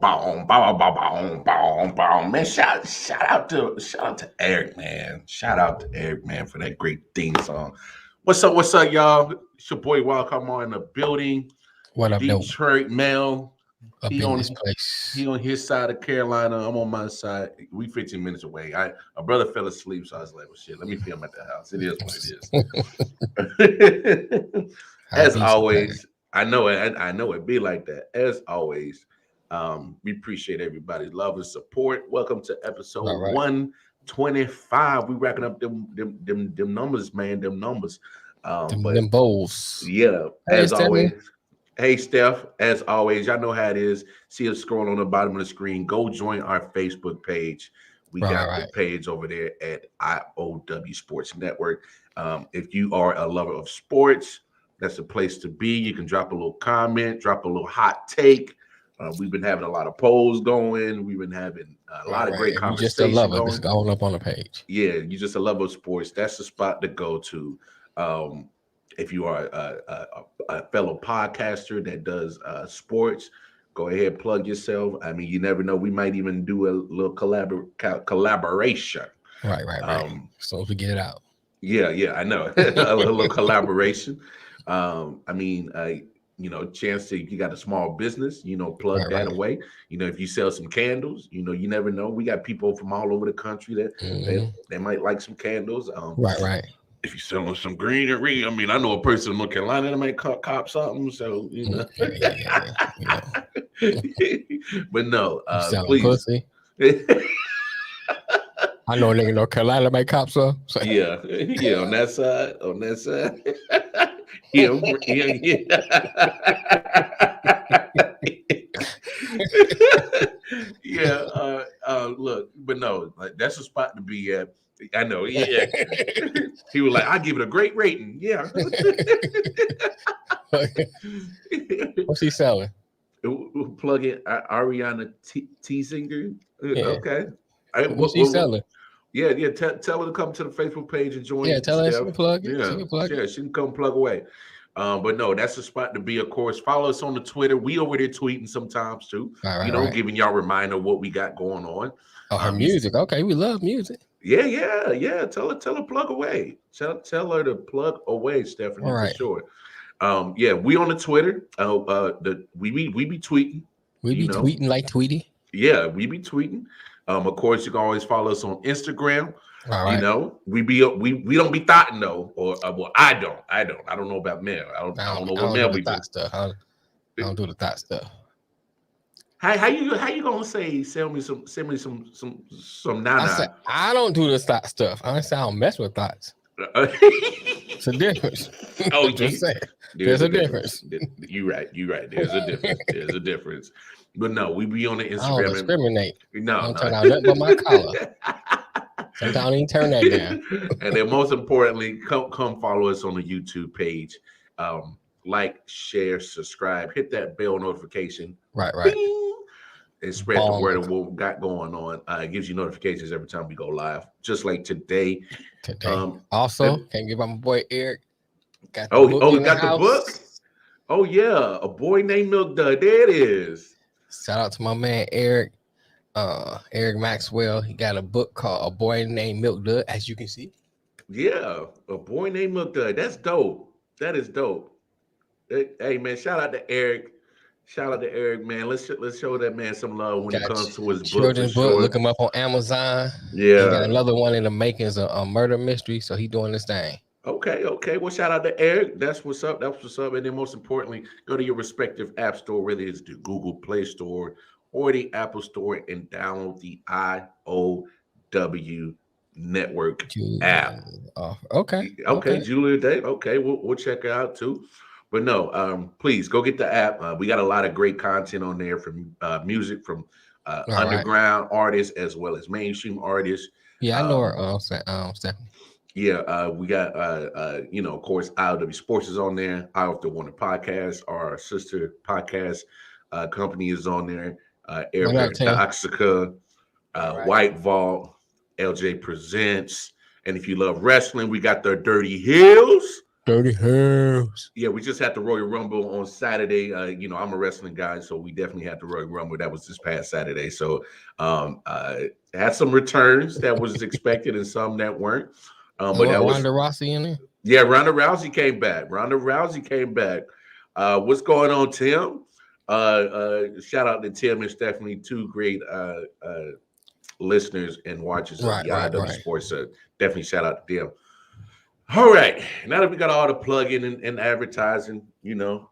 Man, shout out to Eric, man. Shout out to Eric, man, for that great theme song. What's up, y'all? It's your boy Wildcard in the building. What up, though? Detroit Mel. Up He in on this place. he on his side of Carolina. I'm on my side. We 15 minutes away. My brother fell asleep, so I was like, well, shit, let me film at the house. It is what it is. As always, I know it be like that. As always, we appreciate everybody's love and support. Welcome to episode 125. We racking up them numbers, man. Them numbers. Them bowls. Yeah, as always. Hey, Steph, as always, y'all know how it is. See us scroll on the bottom of the screen. Go join our Facebook page. We got the page over there at I.O.W. Sports Network. If you are a lover of sports, that's a place to be. You can drop a little comment, drop a little hot take. We've been having a lot of polls going. We've been having a lot of great conversations. Just a lover. It's going up on the page. Yeah, you're just a lover of sports. That's the spot to go to. If you are a fellow podcaster that does sports, go ahead, plug yourself. I mean, you never know. We might even do a little collaboration. Right. So we get it out. Yeah, I know. A little collaboration. Chance to, you got a small business, plug that away. If you sell some candles, you never know. We got people from all over the country that they might like some candles. Right. If you're selling some greenery, I mean, I know a person in North Carolina that might cop something, so Yeah. But no, please. Pussy. I know a nigga in North Carolina might cop some. So. Yeah, on that side. Yeah. Look, but no, like, that's a spot to be at. I know, yeah. He was like, I give it a great rating. Yeah. What's he selling? Plug in Ariana Teasinger. Yeah. Okay. What's he selling? Yeah. Tell her to come to the Facebook page and join. Yeah, tell her she can plug it. Yeah, she can come plug away. But no, that's the spot to be, of course. Follow us on the Twitter. We over there tweeting sometimes too. Right. Giving y'all a reminder of what we got going on. Oh, her music. Okay, we love music. Yeah. Tell her plug away. Tell her to plug away, Stephanie, for sure. We on the Twitter. We be tweeting. We be tweeting like Tweety. Yeah, we be tweeting. Of course, you can always follow us on Instagram. All right. We don't be thotting though, or I don't know about Mel. I don't know what Mel be doing. I don't do the thought stuff. How you gonna send me some nana? I don't do the thought stuff. I don't mess with thoughts. It's a difference. Oh, just saying. There's a difference. You're right. There's a difference. But no, we be on the Instagram. I don't discriminate. No. I don't turn out nothing but my collar. Sometimes I don't even turn that down. And then most importantly, come follow us on the YouTube page. Like, share, subscribe, hit that bell notification. Right. Bing! And spread the word of what we got going on. It gives you notifications every time we go live, just like today. Also, can't give up my boy Eric. Got the book. Oh yeah, A Boy Named Milk Dud. There it is. Shout out to my man Eric. Eric Maxwell. He got a book called A Boy Named Milk Dud, as you can see. Yeah, A Boy Named Milk Dud. That's dope. That is dope. Hey man, shout out to Eric. Man. Let's show that man some love when it comes to his book. Look him up on Amazon. Yeah. He got another one in the makings of a murder mystery, so he doing this thing. Okay. Well, shout out to Eric. That's what's up. And then most importantly, go to your respective app store, whether it's the Google Play Store or the Apple Store, and download the I.O.W. Network app. Okay. Julia Dave. Okay, we'll check it out too. But no, please go get the app. We got a lot of great content on there from music from underground artists as well as mainstream artists. Yeah, I know her. Stephanie. Yeah, we got of course, I.O.W. Sports is on there. I.O.W. Podcast, our sister podcast company, is on there. Airback Toxica, White Vault, LJ Presents, and if you love wrestling, we got the Dirty Hills. Dirty Hands. Yeah, we just had the Royal Rumble on Saturday. I'm a wrestling guy, so we definitely had the Royal Rumble. That was this past Saturday. So had some returns that was expected and some that weren't. But that was Ronda Rousey in there? Yeah, Ronda Rousey came back. What's going on, Tim? Shout out to Tim and Stephanie, two great listeners and watchers of the I.O.W. Sports. Definitely shout out to them. All right, now that we got all the plug-in and advertising,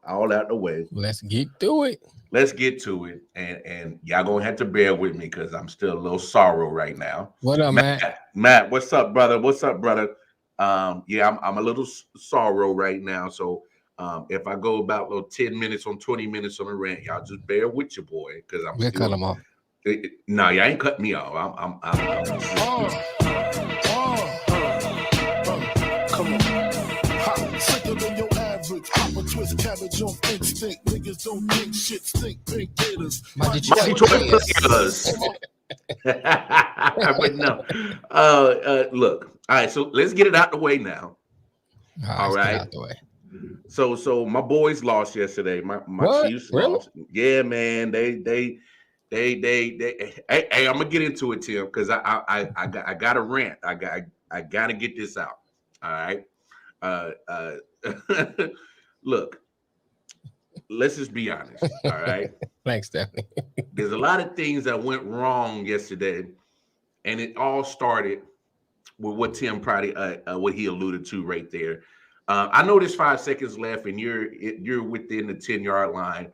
all out the way, let's get to it. And y'all gonna have to bear with me because I'm still a little sorrow right now. What up, Matt? Matt, what's up, brother? I'm a little sorrow right now. So if I go about 10 minutes on 20 minutes on a rant, y'all just bear with your boy because I'm gonna cut him off. No, y'all ain't cut me off. Come on. Sicker than your average. Pop a twist cabbage on instinct. Niggas don't think shit stink. Pink gators. My Detroit players. But no. Look. All right, so let's get it out the way now. All right. Out the way. So my boys lost yesterday. My Chiefs lost. Yeah, man. They hey, I'm gonna get into it, Tim, because I got a rant. I gotta get this out. All right. Look, let's just be honest. All right. Thanks, Stephanie. There's a lot of things that went wrong yesterday, and it all started with what Tim probably what he alluded to right there. I know there's 5 seconds left, and you're within the 10-yard line,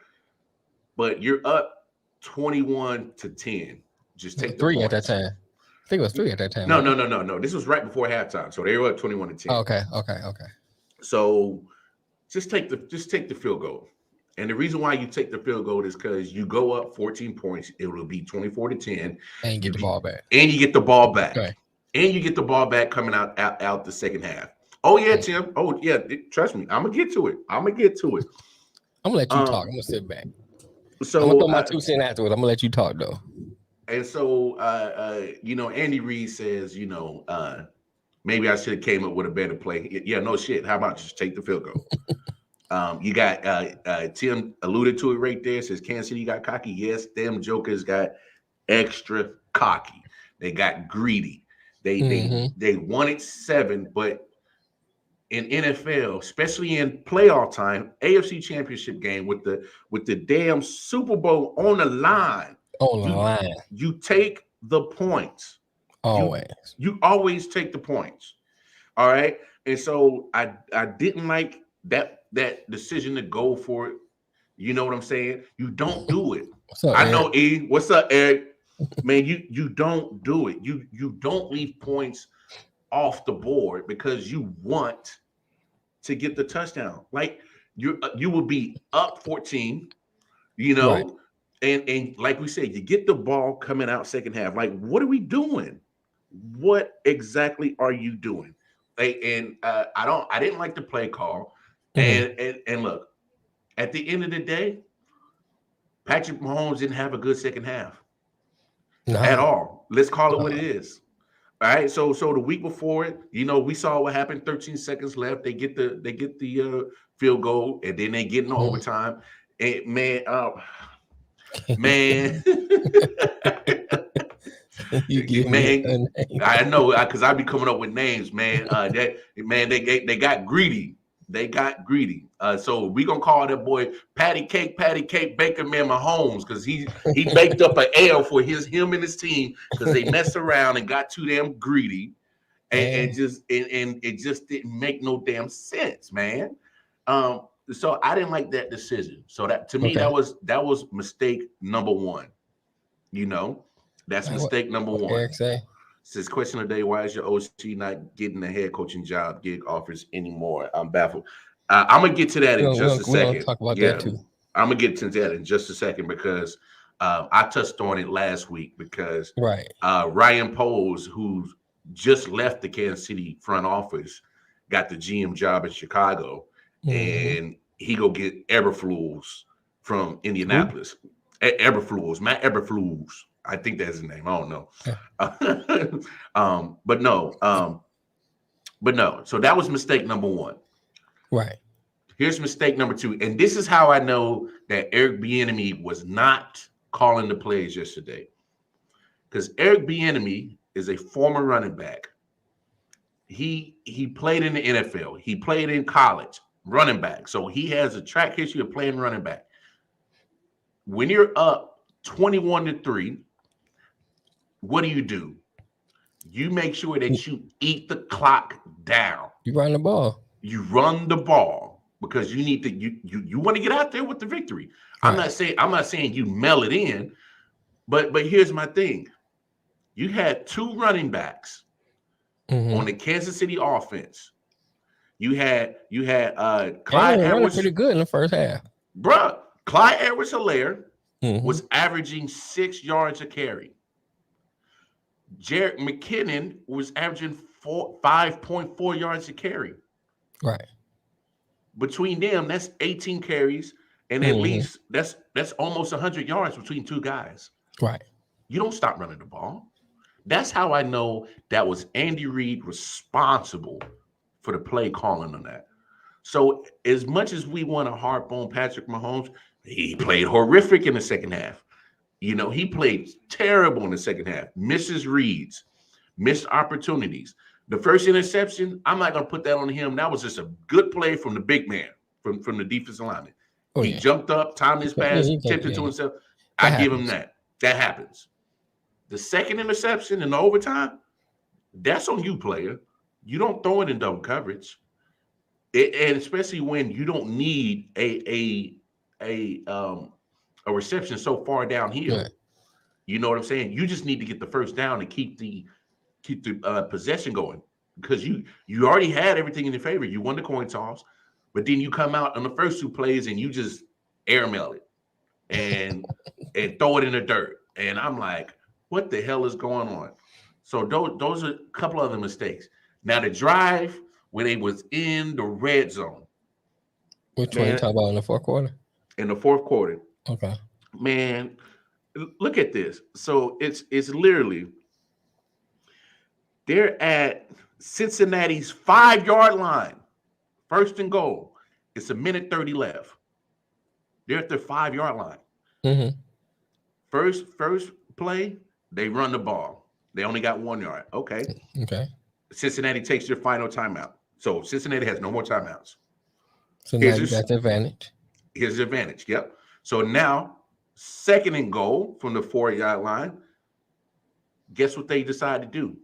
but you're up 21-10. Just take the 3 points. at that time. I think it was 3 at that time. No. This was right before halftime, so they were up 21-10. Okay. So just take the field goal. And the reason why you take the field goal is because you go up 14 points. It will be 24-10. And you get the ball back. And you get the ball back. Okay. And you get the ball back coming out the second half. Oh, yeah, Tim. Oh, yeah. Trust me. I'm going to get to it. I'm going to let you talk. I'm going to sit back. So I'm going to throw my 2 cents afterwards. I'm going to let you talk, though. And so, Andy Reid says, maybe I should have came up with a better play. Yeah, no shit. How about just take the field goal? You got Tim alluded to it right there. Says Kansas City got cocky. Yes, them jokers got extra cocky. They got greedy. They wanted 7, but in NFL, especially in playoff time, AFC Championship game with the damn Super Bowl on the line. You take the points. Always. You always take the points. All right. And so I didn't like that decision to go for it. You know what I'm saying? You don't do it. What's up, I know, E. What's up, Eric? Man, you don't do it. You don't leave points off the board because you want to get the touchdown. Like you will be up 14, right. And like we said, you get the ball coming out second half. Like, what are we doing? What exactly are you doing? And I didn't like the play call. And look, at the end of the day, Patrick Mahomes didn't have a good second half at all. Let's call it what it is. All right. So the week before it, we saw what happened. 13 seconds left. They get the field goal, and then they get in overtime. And man, I know because I be coming up with names, man. They got greedy. So we gonna call that boy Patty Cake Baker Man Mahomes because he baked up an L for him and his team because they messed around and got too damn greedy, and it just didn't make no damn sense, man. So I didn't like that decision. So that to me that was mistake number 1. That's mistake number 1. Eric say? Says question of the day: why is your OC not getting the head coaching job gig offers anymore? I'm baffled. I'm gonna get to that in just a second. We'll talk about that too. I'm gonna get to that in just a second because I touched on it last week because Ryan Poles, who just left the Kansas City front office, got the GM job in Chicago, and he go get Eberflus from Indianapolis. Matt Eberflus. I think that's his name. I don't know. But no. So that was mistake number 1. Right. Here's mistake number 2. And this is how I know that Eric Bieniemy was not calling the plays yesterday. Because Eric Bieniemy is a former running back. He played in the NFL. He played in college, running back. So he has a track history of playing running back. When you're up 21-3, what do? You make sure that you eat the clock down. You run the ball. You run the ball because you need to. You want to get out there with the victory. Right. I'm not saying you mail it in, but here's my thing. You had 2 running backs on the Kansas City offense. You had Clyde Edwards pretty good in the first half. Bruh, Clyde Edwards-Helaire was averaging 6 yards a carry. Jerick McKinnon was averaging 5.4 yards a carry. Right. Between them, that's 18 carries, and at least that's almost 100 yards between 2 guys. Right. You don't stop running the ball. That's how I know that was Andy Reid responsible for the play calling on that. So as much as we want to harp on Patrick Mahomes, he played horrific in the second half. You know, he played terrible in the second half. Misses reads, missed opportunities. The first interception, I'm not going to put that on him. That was just a good play from the big man, from the defensive lineman. He jumped up, timed his pass, tipped it to himself. I give him that. That happens. The second interception in the overtime, that's on you, player. You don't throw it in double coverage. And especially when you don't need a reception so far downhill. Right. You know what I'm saying? You just need to get the first down and keep the possession going, because you already had everything in your favor. You won the coin toss, but then you come out on the first 2 plays and you just airmail it and throw it in the dirt. And I'm like, what the hell is going on? So those are a couple other mistakes. Now the drive when they was in the red zone. Which one you talking about in the fourth quarter? In the fourth quarter. Okay. Man, look at this. So it's literally they're at Cincinnati's 5-yard line, 1st and goal. It's a minute 30 left. They're at their 5-yard line. First play, they run the ball. They only got 1 yard. Okay. Cincinnati takes their final timeout. So Cincinnati has no more timeouts. So now you got the advantage. Here's the advantage. Yep. So now, 2nd and goal from the 4-yard line. Guess what they decide to do?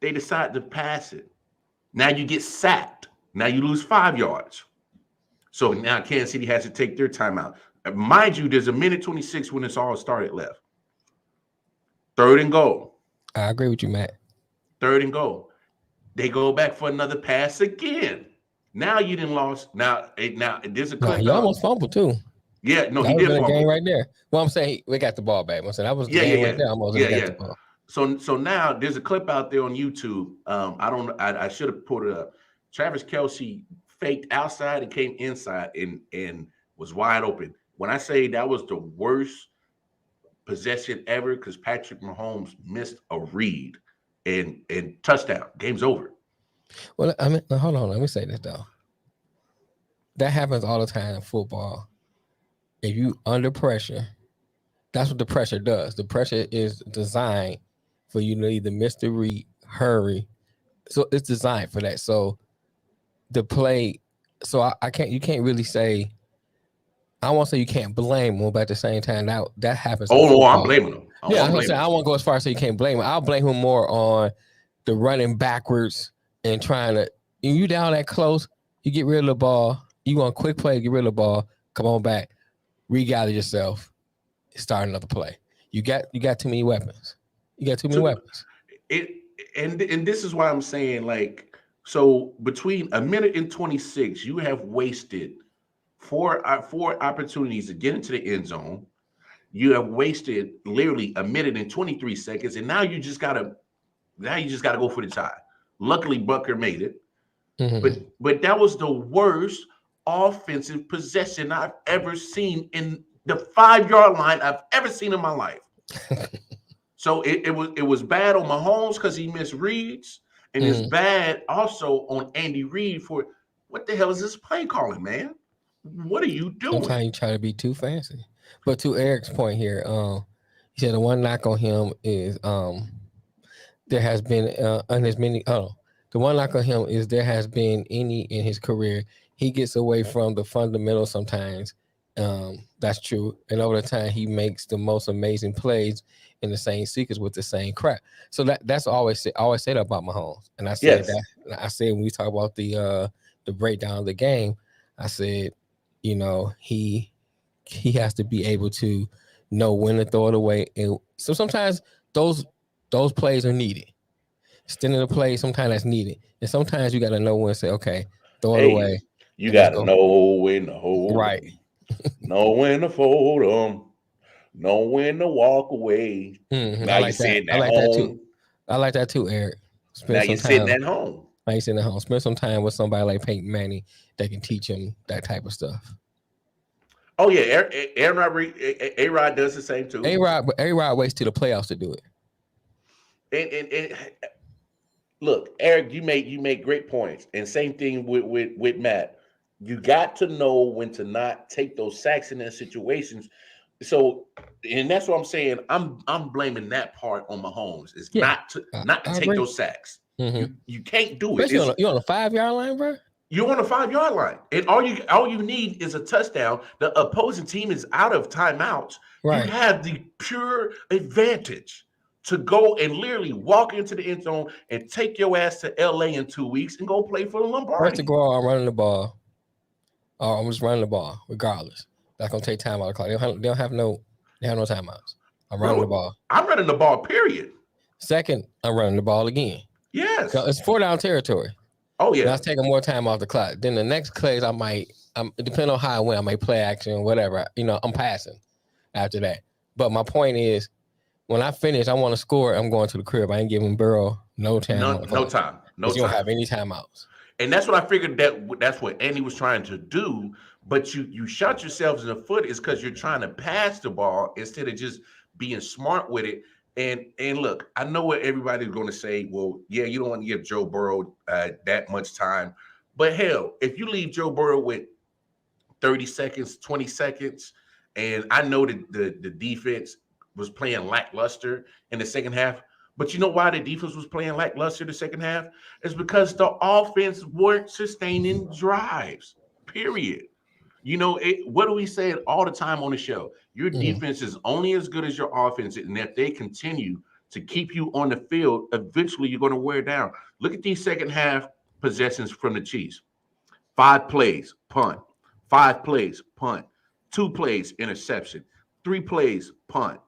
They decide to pass it. Now you get sacked. Now you lose 5 yards. So now Kansas City has to take their timeout. Mind you, there's a minute 26 when it's all started left. 3rd and goal. I agree with you, Matt. 3rd and goal. They go back for another pass again. Now you didn't lost. Now there's a clip. He almost fumbled too. Yeah, no, that he did fumble. Game right there. Well, I'm saying we got the ball back. I'm saying that was the game right there. Almost got the ball. So now there's a clip out there on YouTube. I should have put it up. Travis Kelce faked outside and came inside and was wide open. When I say that was the worst possession ever, because Patrick Mahomes missed a read and touchdown. Game's over. Well, I mean, hold on. Let me say this though. That happens all the time in football. If you under pressure, that's what the pressure does. The pressure is designed for you to either miss the read, hurry. So it's designed for that. So the play, so you can't really say, I won't say you can't blame them, but at the same time, that happens. Oh, I'm blaming them. I won't go as far as say you can't blame him. I'll blame him more on the running backwards and trying to, you down that close, you get rid of the ball, you want a quick play, get rid of the ball, come on back, regather yourself, start another play. You got too many weapons. You got too many weapons. And this is why I'm saying, like, so between a minute and 26, you have wasted four opportunities to get into the end zone. You have wasted literally a minute and 23 seconds, and now you just gotta go for the tie. Luckily, Butker made it, but that was the worst offensive possession I've ever seen in the 5-yard line I've ever seen in my life. So it was bad on Mahomes because he missed reads, and it's bad also on Andy Reid for what the hell is this play calling, man? What are you doing? Sometimes you try to be too fancy. But to Eric's point here, he said the one knock on him is there has been on his many. Oh, the one knock on him is there has been any in his career. He gets away from the fundamentals sometimes. That's true. And over the time, he makes the most amazing plays in the same sequence with the same crap. So that's always said about Mahomes. And I said that. I said when we talk about the breakdown of the game, I said, you know, he has to be able to know when to throw it away. And so sometimes those plays are needed. Extending the play, sometimes that's needed. And sometimes you got to know when to say, okay, throw it away. You got to know when to hold right. Know when to fold them. Know when to walk away. Mm-hmm. Now you're sitting at home. I like that too, Eric. Now you're sitting at home. Now you're sitting at home. Spend some time with somebody like Peyton Manning that can teach him that type of stuff. Oh yeah, A-Rod does the same too. A-Rod waits till the playoffs to do it. And look, Eric, you make great points. And same thing with Matt. You got to know when to not take those sacks in those situations. So, and that's what I'm saying. I'm blaming that part on Mahomes. It's not to take those sacks. Mm-hmm. You can't do it. You're on the 5-yard line, bro. You're on the 5-yard line, and all you need is a touchdown. The opposing team is out of timeouts. Right. You have the pure advantage to go and literally walk into the end zone and take your ass to LA in 2 weeks and go play for the Lombardi. First to go, I'm running the ball. I'm just running the ball, regardless. That's gonna take time out of the clock. They have no timeouts. I'm running the ball. I'm running the ball, period. Second, I'm running the ball again. Yes. So it's 4-down territory. Oh yeah. That's taking more time off the clock. Then the next plays, depending on how I win, I may play action, whatever. You know, I'm passing after that. But my point is, when I finish, I want to score. I'm going to the crib. I ain't giving Burrow no time. No time. You don't have any timeouts. And that's what I figured that's what Andy was trying to do. But you shot yourselves in the foot is because you're trying to pass the ball instead of just being smart with it. And look, I know what everybody's going to say. Well, yeah, you don't want to give Joe Burrow that much time. But hell, if you leave Joe Burrow with 30 seconds, 20 seconds, and I know that the defense was playing lackluster in the second half. But you know why the defense was playing lackluster the second half? It's because the offense weren't sustaining drives, period. You know, what do we say all the time on the show? Your defense is only as good as your offense. And if they continue to keep you on the field, eventually you're going to wear down. Look at these second half possessions from the Chiefs. 5 plays, punt. 5 plays, punt. 2 plays, interception. 3 plays, punt.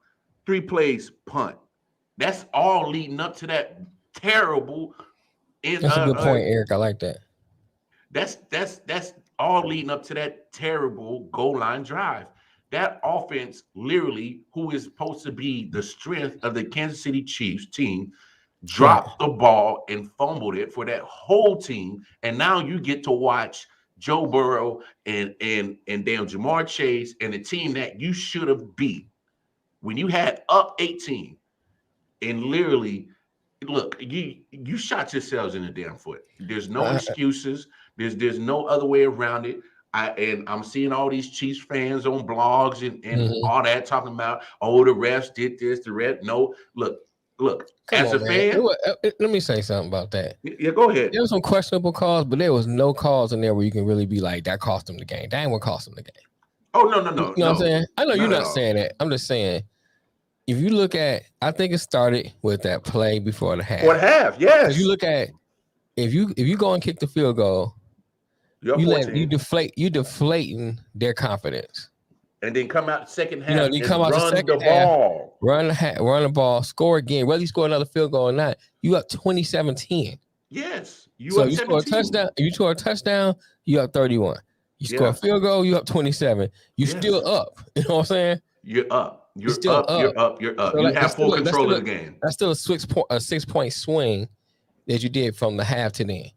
3 plays, punt. That's all leading up to that terrible. That's a good point, Eric. I like that. That's all leading up to that terrible goal line drive. That offense, literally, who is supposed to be the strength of the Kansas City Chiefs team, dropped the ball and fumbled it for that whole team. And now you get to watch Joe Burrow and damn Jamar Chase and the team that you should have beat when you had up 18. And literally, look, you shot yourselves in the damn foot. There's no excuses. There's no other way around it. I'm seeing all these Chiefs fans on blogs and all that talking about, oh, the refs did this, the ref. No, look. As a fan, let me say something about that. Yeah, go ahead. There was some questionable calls, but there was no calls in there where you can really be like, that cost them the game. That ain't what cost them the game. Oh, no. You know what I'm saying? I know you're not saying that. I'm just saying, if you look at, I think it started with that play before the half. Before the half, yes. If you look at, if you go and kick the field goal, you deflating their confidence. And then come out the second half and run the ball, score again. Whether you score another field goal or not, you up 27-10. Yes. You score a touchdown. If you score a touchdown, you up 31. You score a field goal, you up 27. You still up. You know what I'm saying? You're up. You're up. So you have full control of the game. That's still a 6-point swing that you did from the half to then.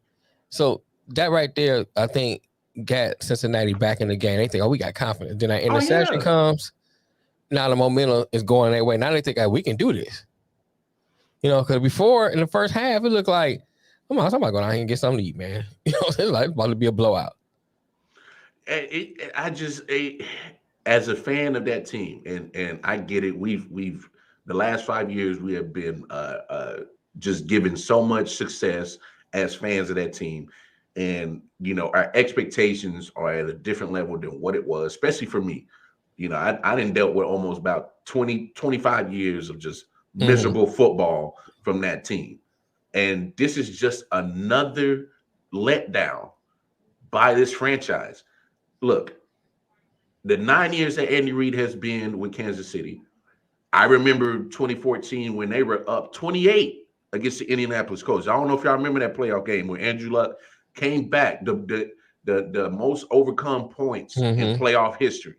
So that right there, I think, got Cincinnati back in the game. They think, oh, we got confidence. Then that interception comes. Now the momentum is going their way. Now they think, we can do this. You know, because before in the first half, it looked like, Come on, somebody go down here and get something to eat, man. You know, it's like it's about to be a blowout. As a fan of that team, and I get it. We've the last 5 years we have been just given so much success as fans of that team, and our expectations are at a different level than what it was, especially for me. I didn't dealt with almost about 25 years of just miserable football from that team, and this is just another letdown by this franchise. Look, the 9 years that Andy Reid has been with Kansas City, I remember 2014 when they were up 28 against the Indianapolis Colts. I don't know if y'all remember that playoff game where Andrew Luck came back, the most overcome points in playoff history.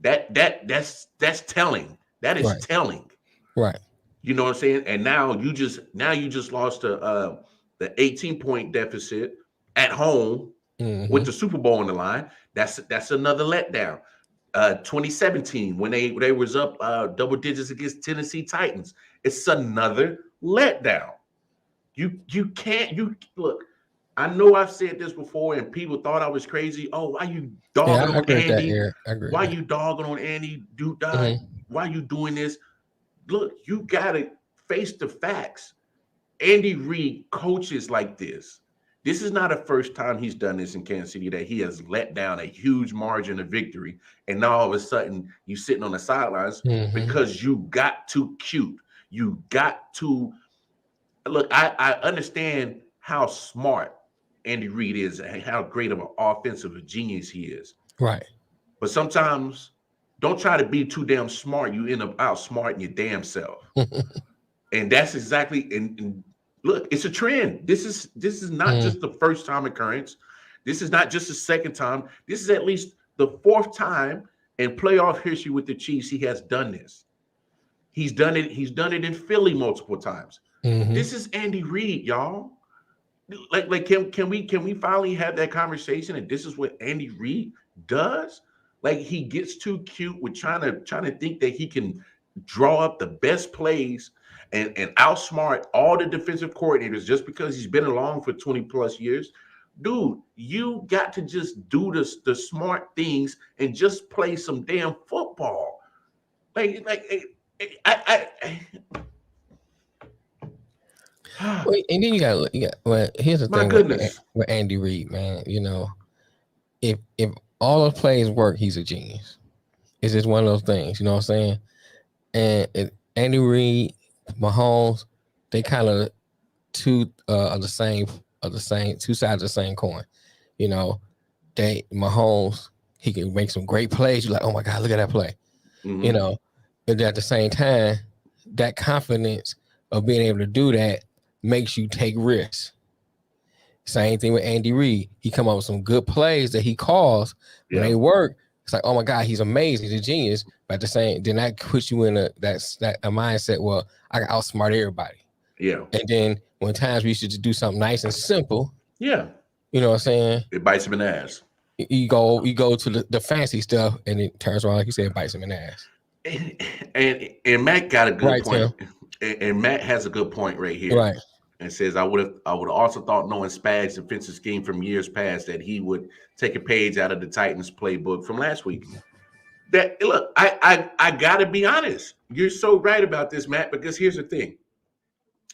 That's telling. That is telling. Right. You know what I'm saying? And now you just lost the 18-point deficit at home with the Super Bowl on the line. That's another letdown. 2017 when they was up double digits against Tennessee Titans. It's another letdown. You can't look. I know I've said this before, and people thought I was crazy. Oh, why you dogging on Andy? Why you dogging on Andy? Why you doing this? Look, you gotta face the facts. Andy Reid coaches like this. This is not the first time he's done this in Kansas City, that he has let down a huge margin of victory. And now all of a sudden you're sitting on the sidelines because you got too cute. You got to look. I understand how smart Andy Reid is and how great of an offensive genius he is. Right. But sometimes don't try to be too damn smart. You end up outsmarting your damn self. And that's exactly and look, it's a trend. This is not just the first time occurrence. This is not just the second time. This is at least the fourth time in playoff history with the Chiefs he has done this. He's done it in Philly multiple times. This is Andy Reid, y'all. Like can we finally have that conversation? And this is what Andy Reid does? Like, he gets too cute with trying to think that he can draw up the best plays and outsmart all the defensive coordinators just because he's been along for 20 plus years. Dude, you got to just do the smart things and just play some damn football. Wait, and then you got well, here's the my thing goodness. with Andy Reid, man. If all those plays work, he's a genius. It's just one of those things, you know what I'm saying? And Andy Reid, Mahomes, they kind of two sides of the same coin. Mahomes, he can make some great plays. You're like, oh my God, look at that play. But at the same time, that confidence of being able to do that makes you take risks. Same thing with Andy Reid. He come up with some good plays that he calls when they work. It's like, oh my God, he's amazing, he's a genius. But at the same, then that puts you in a mindset. Well, I can outsmart everybody. Yeah. And then when times we should just do something nice and simple. Yeah. You know what I'm saying? It bites him in the ass. You go to the fancy stuff, and it turns around, like you said, it bites him in the ass. And Matt got a good point. And Matt has a good point right here. Right. And says, I would have also thought, knowing Spag's defensive scheme from years past, that he would take a page out of the Titans playbook from last week. That look, I gotta be honest. You're so right about this, Matt, because here's the thing.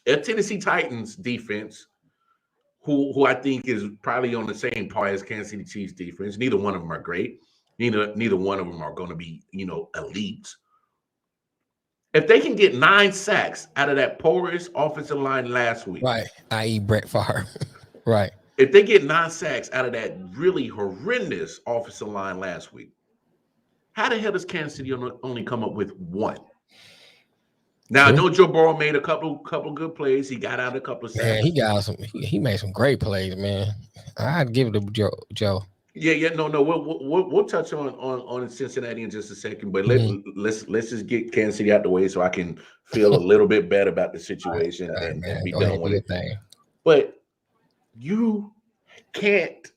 A Tennessee Titans defense, who I think is probably on the same par as Kansas City Chiefs defense. Neither one of them are great. Neither one of them are going to be, elite. If they can get 9 sacks out of that porous offensive line last week, right, i.e. Brett Favre, right. If they get 9 sacks out of that really horrendous offensive line last week, how the hell does Kansas City only come up with 1? Now, I know Joe Burrow made a couple good plays. He got out a couple of sacks. Man, he made some great plays, man. I'd give it to Joe. Yeah, no. We'll touch on Cincinnati in just a second, but let's just get Kansas City out the way so I can feel a little bit better about the situation and be done with it. But you can't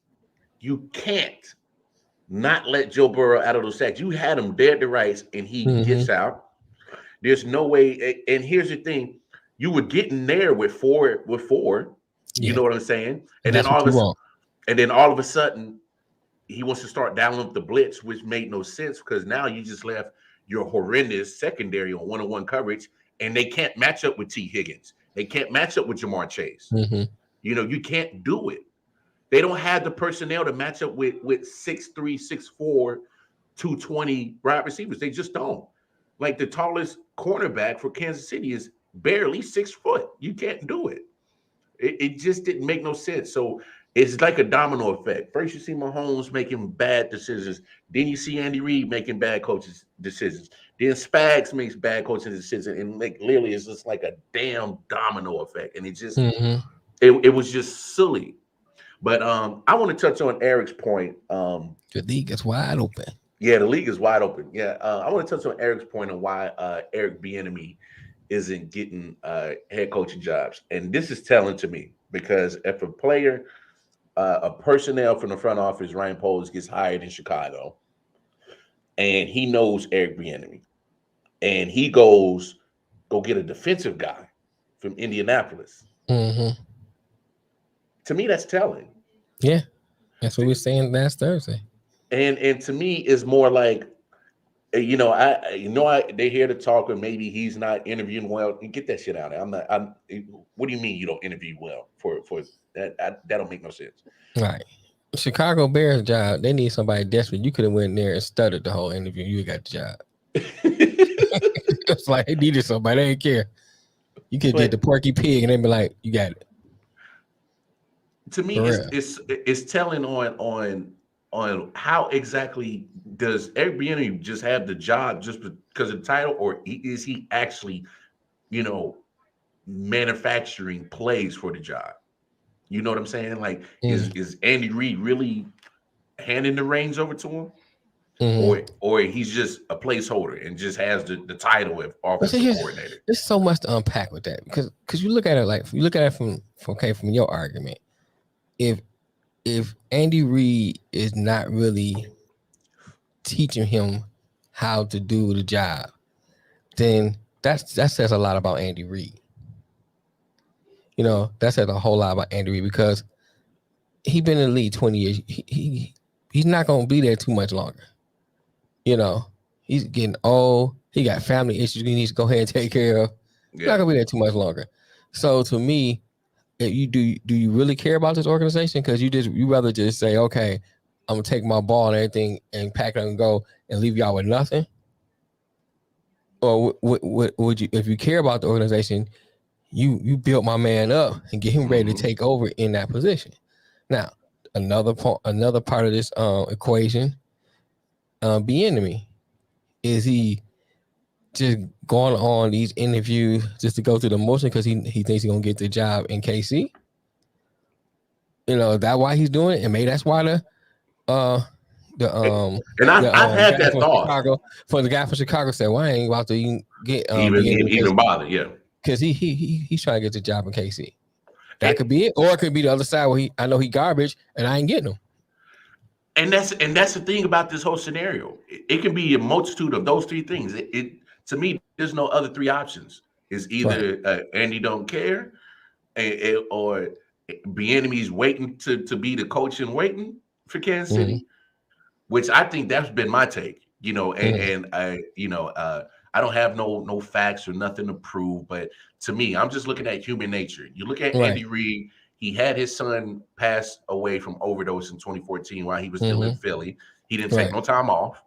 not let Joe Burrow out of those sacks. You had him dead to rights, and he gets out. There's no way. And here's the thing: you were getting there with four. You know what I'm saying? And that's what you want. And then all of a sudden, he wants to start dialing up the blitz, which made no sense because now you just left your horrendous secondary on one-on-one coverage, and they can't match up with T. Higgins. They can't match up with Jamar Chase. Mm-hmm. You know, you can't do it. They don't have the personnel to match up with 6'3", 6'4", 220 wide receivers. They just don't. Like the tallest cornerback for Kansas City is barely 6 foot. You can't do it. It just didn't make no sense. So it's like a domino effect. First, you see Mahomes making bad decisions. Then you see Andy Reid making bad coaches decisions. Then Spags makes bad coaching decisions, and literally it's just like a damn domino effect. And it just it was just silly. But I want to touch on Eric's point. The league is wide open. Yeah, the league is wide open. Yeah, I want to touch on Eric's point on why Eric Bieniemy isn't getting head coaching jobs, and this is telling to me because if a player, a personnel from the front office, Ryan Poles, gets hired in Chicago, and he knows Eric Bieniemy, and he go get a defensive guy from Indianapolis. Mm-hmm. To me, that's telling. Yeah, that's what we were saying last Thursday. And to me, it's more like, they hear the talk, and maybe he's not interviewing well. Get that shit out of there. What do you mean you don't interview well for that? That don't make no sense. Right. Chicago Bears job, they need somebody desperate. You could have went there and stuttered the whole interview. You got the job. It's like they needed somebody. They didn't care. You could get the Porky Pig, and they'd be like, "You got it." To me, it's telling on how exactly does Eric Bieniemy just have the job just because of the title, or is he actually, manufacturing plays for the job? You know what I'm saying? Like, is Andy Reid really handing the reins over to him, or he's just a placeholder and just has the title of offensive coordinator? There's so much to unpack with that because you look at it from your argument. If Andy Reid is not really teaching him how to do the job, then that says a lot about Andy Reid. That says a whole lot about Andy Reid because he's been in the league 20 years. He's not going to be there too much longer. He's getting old. He got family issues he needs to go ahead and take care of. He's not going to be there too much longer. So to me, if you do you really care about this organization? Because you rather just say, okay, I'm gonna take my ball and everything and pack it and go and leave y'all with nothing? Or would you, if you care about the organization, you build my man up and get him ready to take over in that position? Now, another part of this equation, Bieniemy, is he just going on these interviews just to go through the motion because he thinks he's gonna get the job in KC? Is that why he's doing it? And maybe that's why I've had that thought. For the guy from Chicago said, "Why ain't about to even get even bother?" Yeah, because he's trying to get the job in KC. That could be it, or it could be the other side where I know he garbage and I ain't getting him. And that's the thing about this whole scenario. It can be a multitude of those three things. To me, there's no other three options. It's either Andy don't care, or Bieniemy's waiting to be the coach and waiting for Kansas City, which I think that's been my take. And I don't have no facts or nothing to prove, but to me, I'm just looking at human nature. You look at Andy Reid. He had his son pass away from overdose in 2014 while he was still in Philly. He didn't take no time off.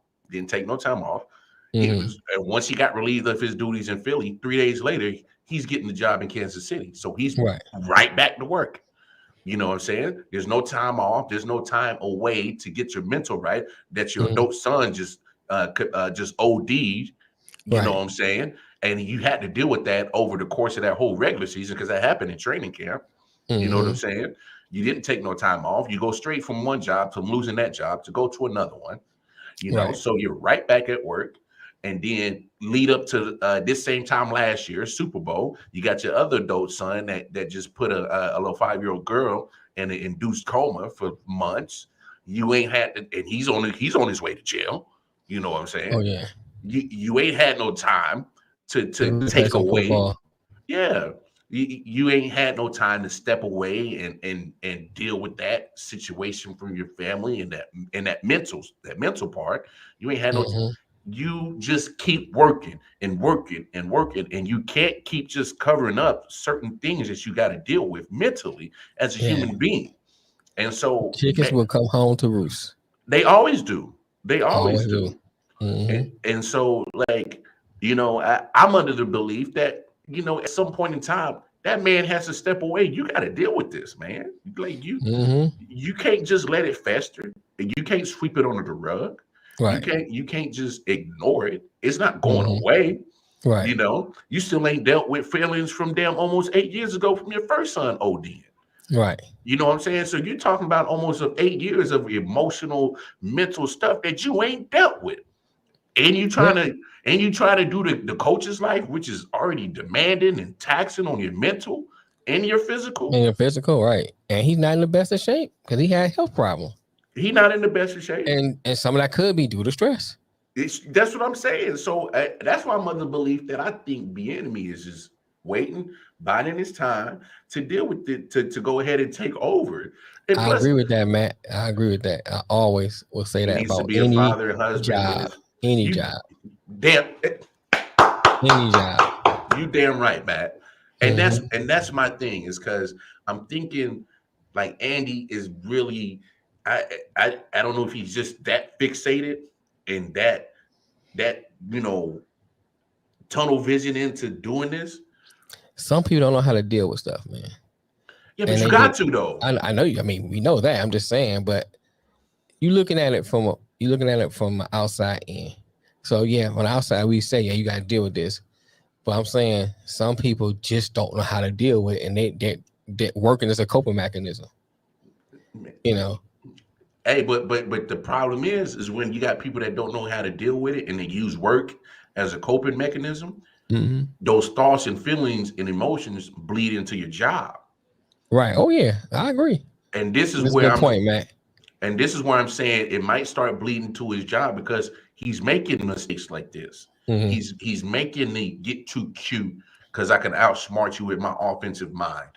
And once he got relieved of his duties in Philly, 3 days later, he's getting the job in Kansas City. So he's right back to work. You know what I'm saying? There's no time off. There's no time away to get your mental right. That your adult son just OD'd. You know what I'm saying? And you had to deal with that over the course of that whole regular season because that happened in training camp. You know what I'm saying? You didn't take no time off. You go straight from one job to losing that job to go to another one. So you're right back at work. And then lead up to this same time last year, Super Bowl, you got your other adult son that just put a little 5-year-old girl in an induced coma for months. You ain't had to, and he's on his way to jail. You know what I'm saying? Oh yeah. You ain't had no time to take away. Football. Yeah. You ain't had no time to step away and deal with that situation from your family and that mental part. You ain't had no. You just keep working and working and working, and you can't keep just covering up certain things that you got to deal with mentally as a human being. And so chickens will come home to roost. They always do. They always do. And so, like, I'm under the belief that, at some point in time, that man has to step away. You got to deal with this, man. Like you can't just let it fester. You can't sweep it under the rug. Right. You can't just ignore it. It's not going away. Right. You still ain't dealt with feelings from damn almost 8 years ago from your first son ODing. Right. You know what I'm saying? So you're talking about almost 8 years of emotional, mental stuff that you ain't dealt with. And you try to do the coach's life, which is already demanding and taxing on your mental and your physical. Right. And he's not in the best of shape because he had a health problem. He's not in the best of shape. And some of that could be due to stress. That's what I'm saying. So that's why I'm of the belief that I think Bieniemy is just waiting, biding his time to deal with it, to go ahead and take over. And I agree with that, Matt. I agree with that. I always will say that about any father and husband job. Any job. Damn. Any job. You damn right, Matt. And that's my thing, is because I'm thinking like Andy is really, I don't know if he's just that fixated and that tunnel vision into doing this. Some people don't know how to deal with stuff, man. Yeah, but you got to though. I know you. I mean, we know that. I'm just saying, but you're looking at it from the outside in. So yeah, on the outside we say, yeah, you got to deal with this. But I'm saying some people just don't know how to deal with it, and they're working as a coping mechanism. Hey, but the problem is when you got people that don't know how to deal with it and they use work as a coping mechanism, those thoughts and feelings and emotions bleed into your job. Right. Oh yeah, I agree. And this is where And this is where I'm saying it might start bleeding to his job because he's making mistakes like this. He's making me get too cute because I can outsmart you with my offensive mind.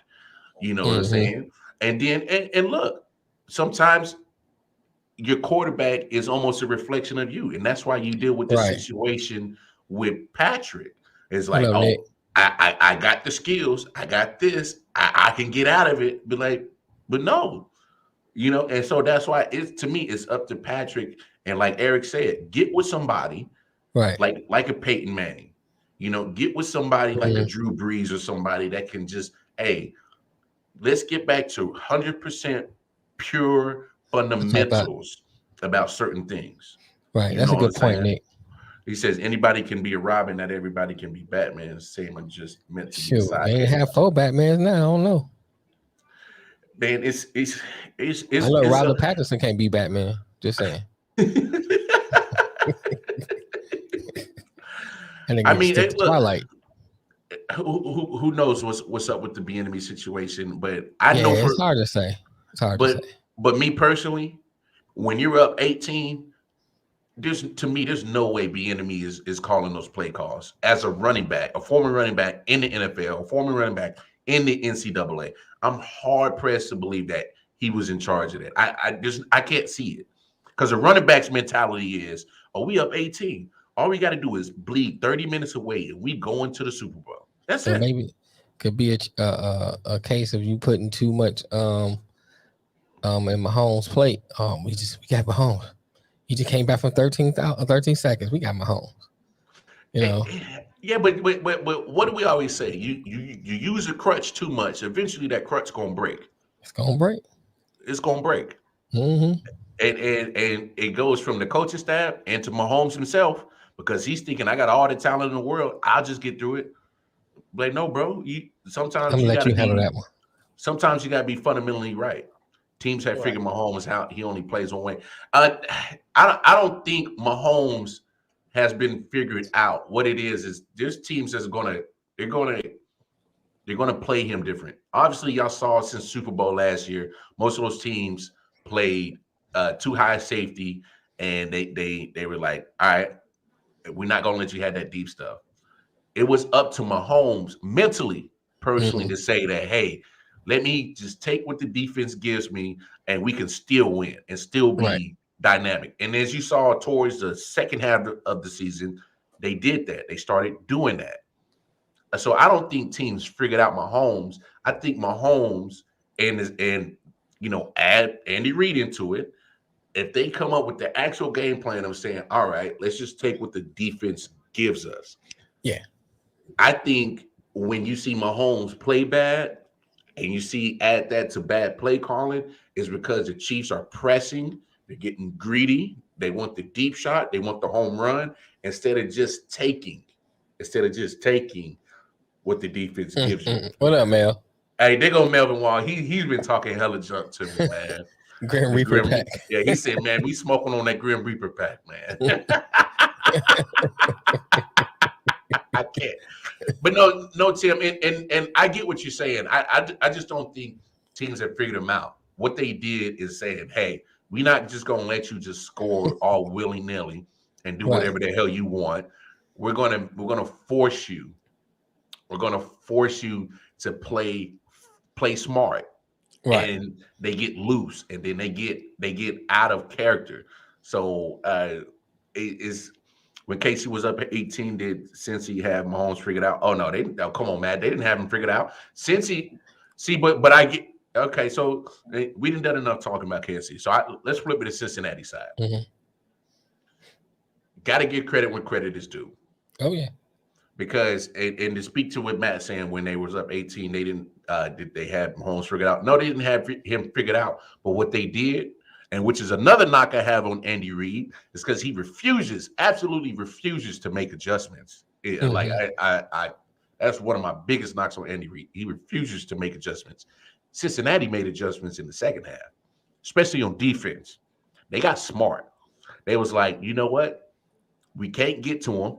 You know what I'm saying? And then and look, sometimes your quarterback is almost a reflection of you, and that's why you deal with the situation with Patrick. It's like, I got the skills, I got this, I can get out of it, but no. And so that's why to me, it's up to Patrick. And like Eric said, get with somebody, right? Like a Peyton Manning, get with somebody like a Drew Brees or somebody that can just, hey, let's get back to 100% pure fundamentals about certain things. Right. That's a good point, Nick. He says anybody can be a Robin, not everybody can be Batman. Same, I'm just meant to be. They have 4 Batmans now. I don't know. Man, it's I know Robert Pattinson can't be Batman. Just saying. I mean, Twilight. Who knows what's up with the Bieniemy situation? But I know it's hard to say. It's hard to say. But me personally, when you're up 18, there's no way Bieniemy is calling those play calls as a running back, a former running back in the NFL, a former running back in the NCAA. I'm hard pressed to believe that he was in charge of that. I can't see it, because the running back's mentality is, we up 18. All we got to do is bleed 30 minutes away, and we go into the Super Bowl. That's it. Maybe could be a case of you putting too much in Mahomes' plate. We got Mahomes. He just came back from 13 seconds. We got Mahomes. Yeah, but what do we always say? You use a crutch too much. Eventually, that crutch gonna break. It's gonna break. It's gonna break. And it goes from the coaching staff and to Mahomes himself, because he's thinking, I got all the talent in the world. I'll just get through it. Like, no, bro. Sometimes you gotta handle that one. Sometimes you gotta be fundamentally right. Teams have figured Mahomes out. He only plays one way. I don't think Mahomes has been figured out. What it is there's teams that's they're gonna play him different. Obviously, y'all saw since Super Bowl last year, most of those teams played too high safety, and they were like, all right, we're not gonna let you have that deep stuff. It was up to Mahomes mentally, personally to say that, hey, let me just take what the defense gives me and we can still win and still be dynamic. And as you saw towards the second half of the season, they did that. They started doing that. So I don't think teams figured out Mahomes. I think Mahomes and add Andy Reid into it. If they come up with the actual game plan of saying, all right, let's just take what the defense gives us. Yeah. I think when you see Mahomes play bad and you see add that to bad play calling is because the Chiefs are pressing. They're getting greedy. They want the deep shot. They want the home run instead of just taking what the defense gives you. What up, Mel? Hey, there go Melvin Wall. He's been talking hella junk to me, man. Grim Reaper pack. Yeah, he said, man, we smoking on that Grim Reaper pack, man. I can't. But no, Tim, and I get what you're saying. I just don't think teams have figured them out. What they did is saying, hey, we're not just gonna let you just score all willy-nilly and do whatever the hell you want. We're gonna force you. We're gonna force you to play smart. Right. And they get loose, and then they get out of character. So when Casey was up at 18, did Cincy have Mahomes figured out? Oh no, come on, Matt, they didn't have him figured out. Cincy, but I get okay. So we didn't done enough talking about Kansas City. So let's flip it to Cincinnati side. Got to give credit when credit is due. Oh yeah. Because and to speak to what Matt's saying, when they was up 18, they didn't did they have Mahomes figured out? No, they didn't have him figured out. But what they did, and which is another knock I have on Andy Reid, is because he absolutely refuses to make adjustments. Like I that's one of my biggest knocks on Andy Reid. He refuses to make adjustments. Cincinnati made adjustments in the second half, especially on defense. They got smart. They was like, you know what? We can't get to him.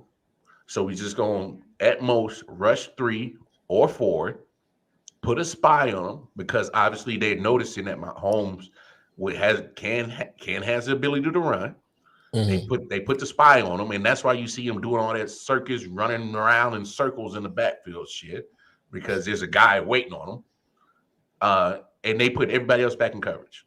So we just going at most rush 3 or 4, put a spy on them because obviously they're noticing that Mahomes has the ability to run. They put the spy on him, and that's why you see him doing all that circus, running around in circles in the backfield shit because there's a guy waiting on him. And they put everybody else back in coverage.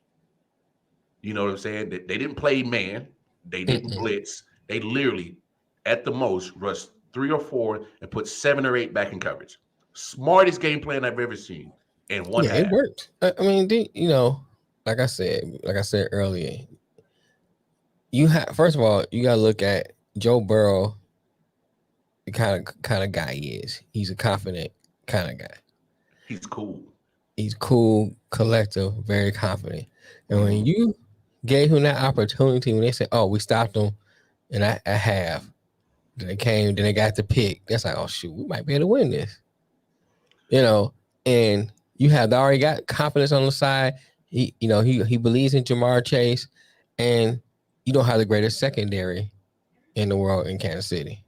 You know what I'm saying? They didn't play man. They didn't blitz. They literally at the most rushed 3 or 4 and put 7 or 8 back in coverage. Smartest game plan I've ever seen in one half. It worked. I mean, like I said earlier, first of all, you gotta look at Joe Burrow, the kind of guy he is. He's a confident kind of guy. He's cool. He's cool, collective, very confident. And when you gave him that opportunity, when they said, "Oh, we stopped him," and I have. Then they got the pick. That's like, oh shoot, we might be able to win this. And you have already got confidence on the side. He believes in Jamar Chase, and you don't have the greatest secondary in the world in Kansas City.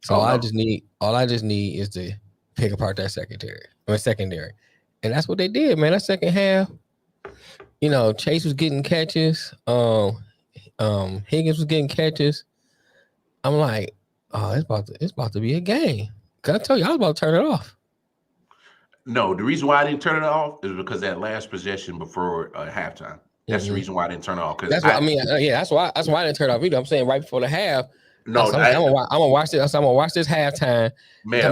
So all I just need is to pick apart that secondary. And that's what they did, man. That second half, Chase was getting catches. Higgins was getting catches. I'm like, oh, it's about to be a game. Cause I tell you, I was about to turn it off. No, the reason why I didn't turn it off is because that last possession before halftime. That's the reason why I didn't turn it off. That's why that's why I didn't turn it off either. I'm saying right before the half. No, I'm gonna watch this. I'm gonna watch this halftime. Man,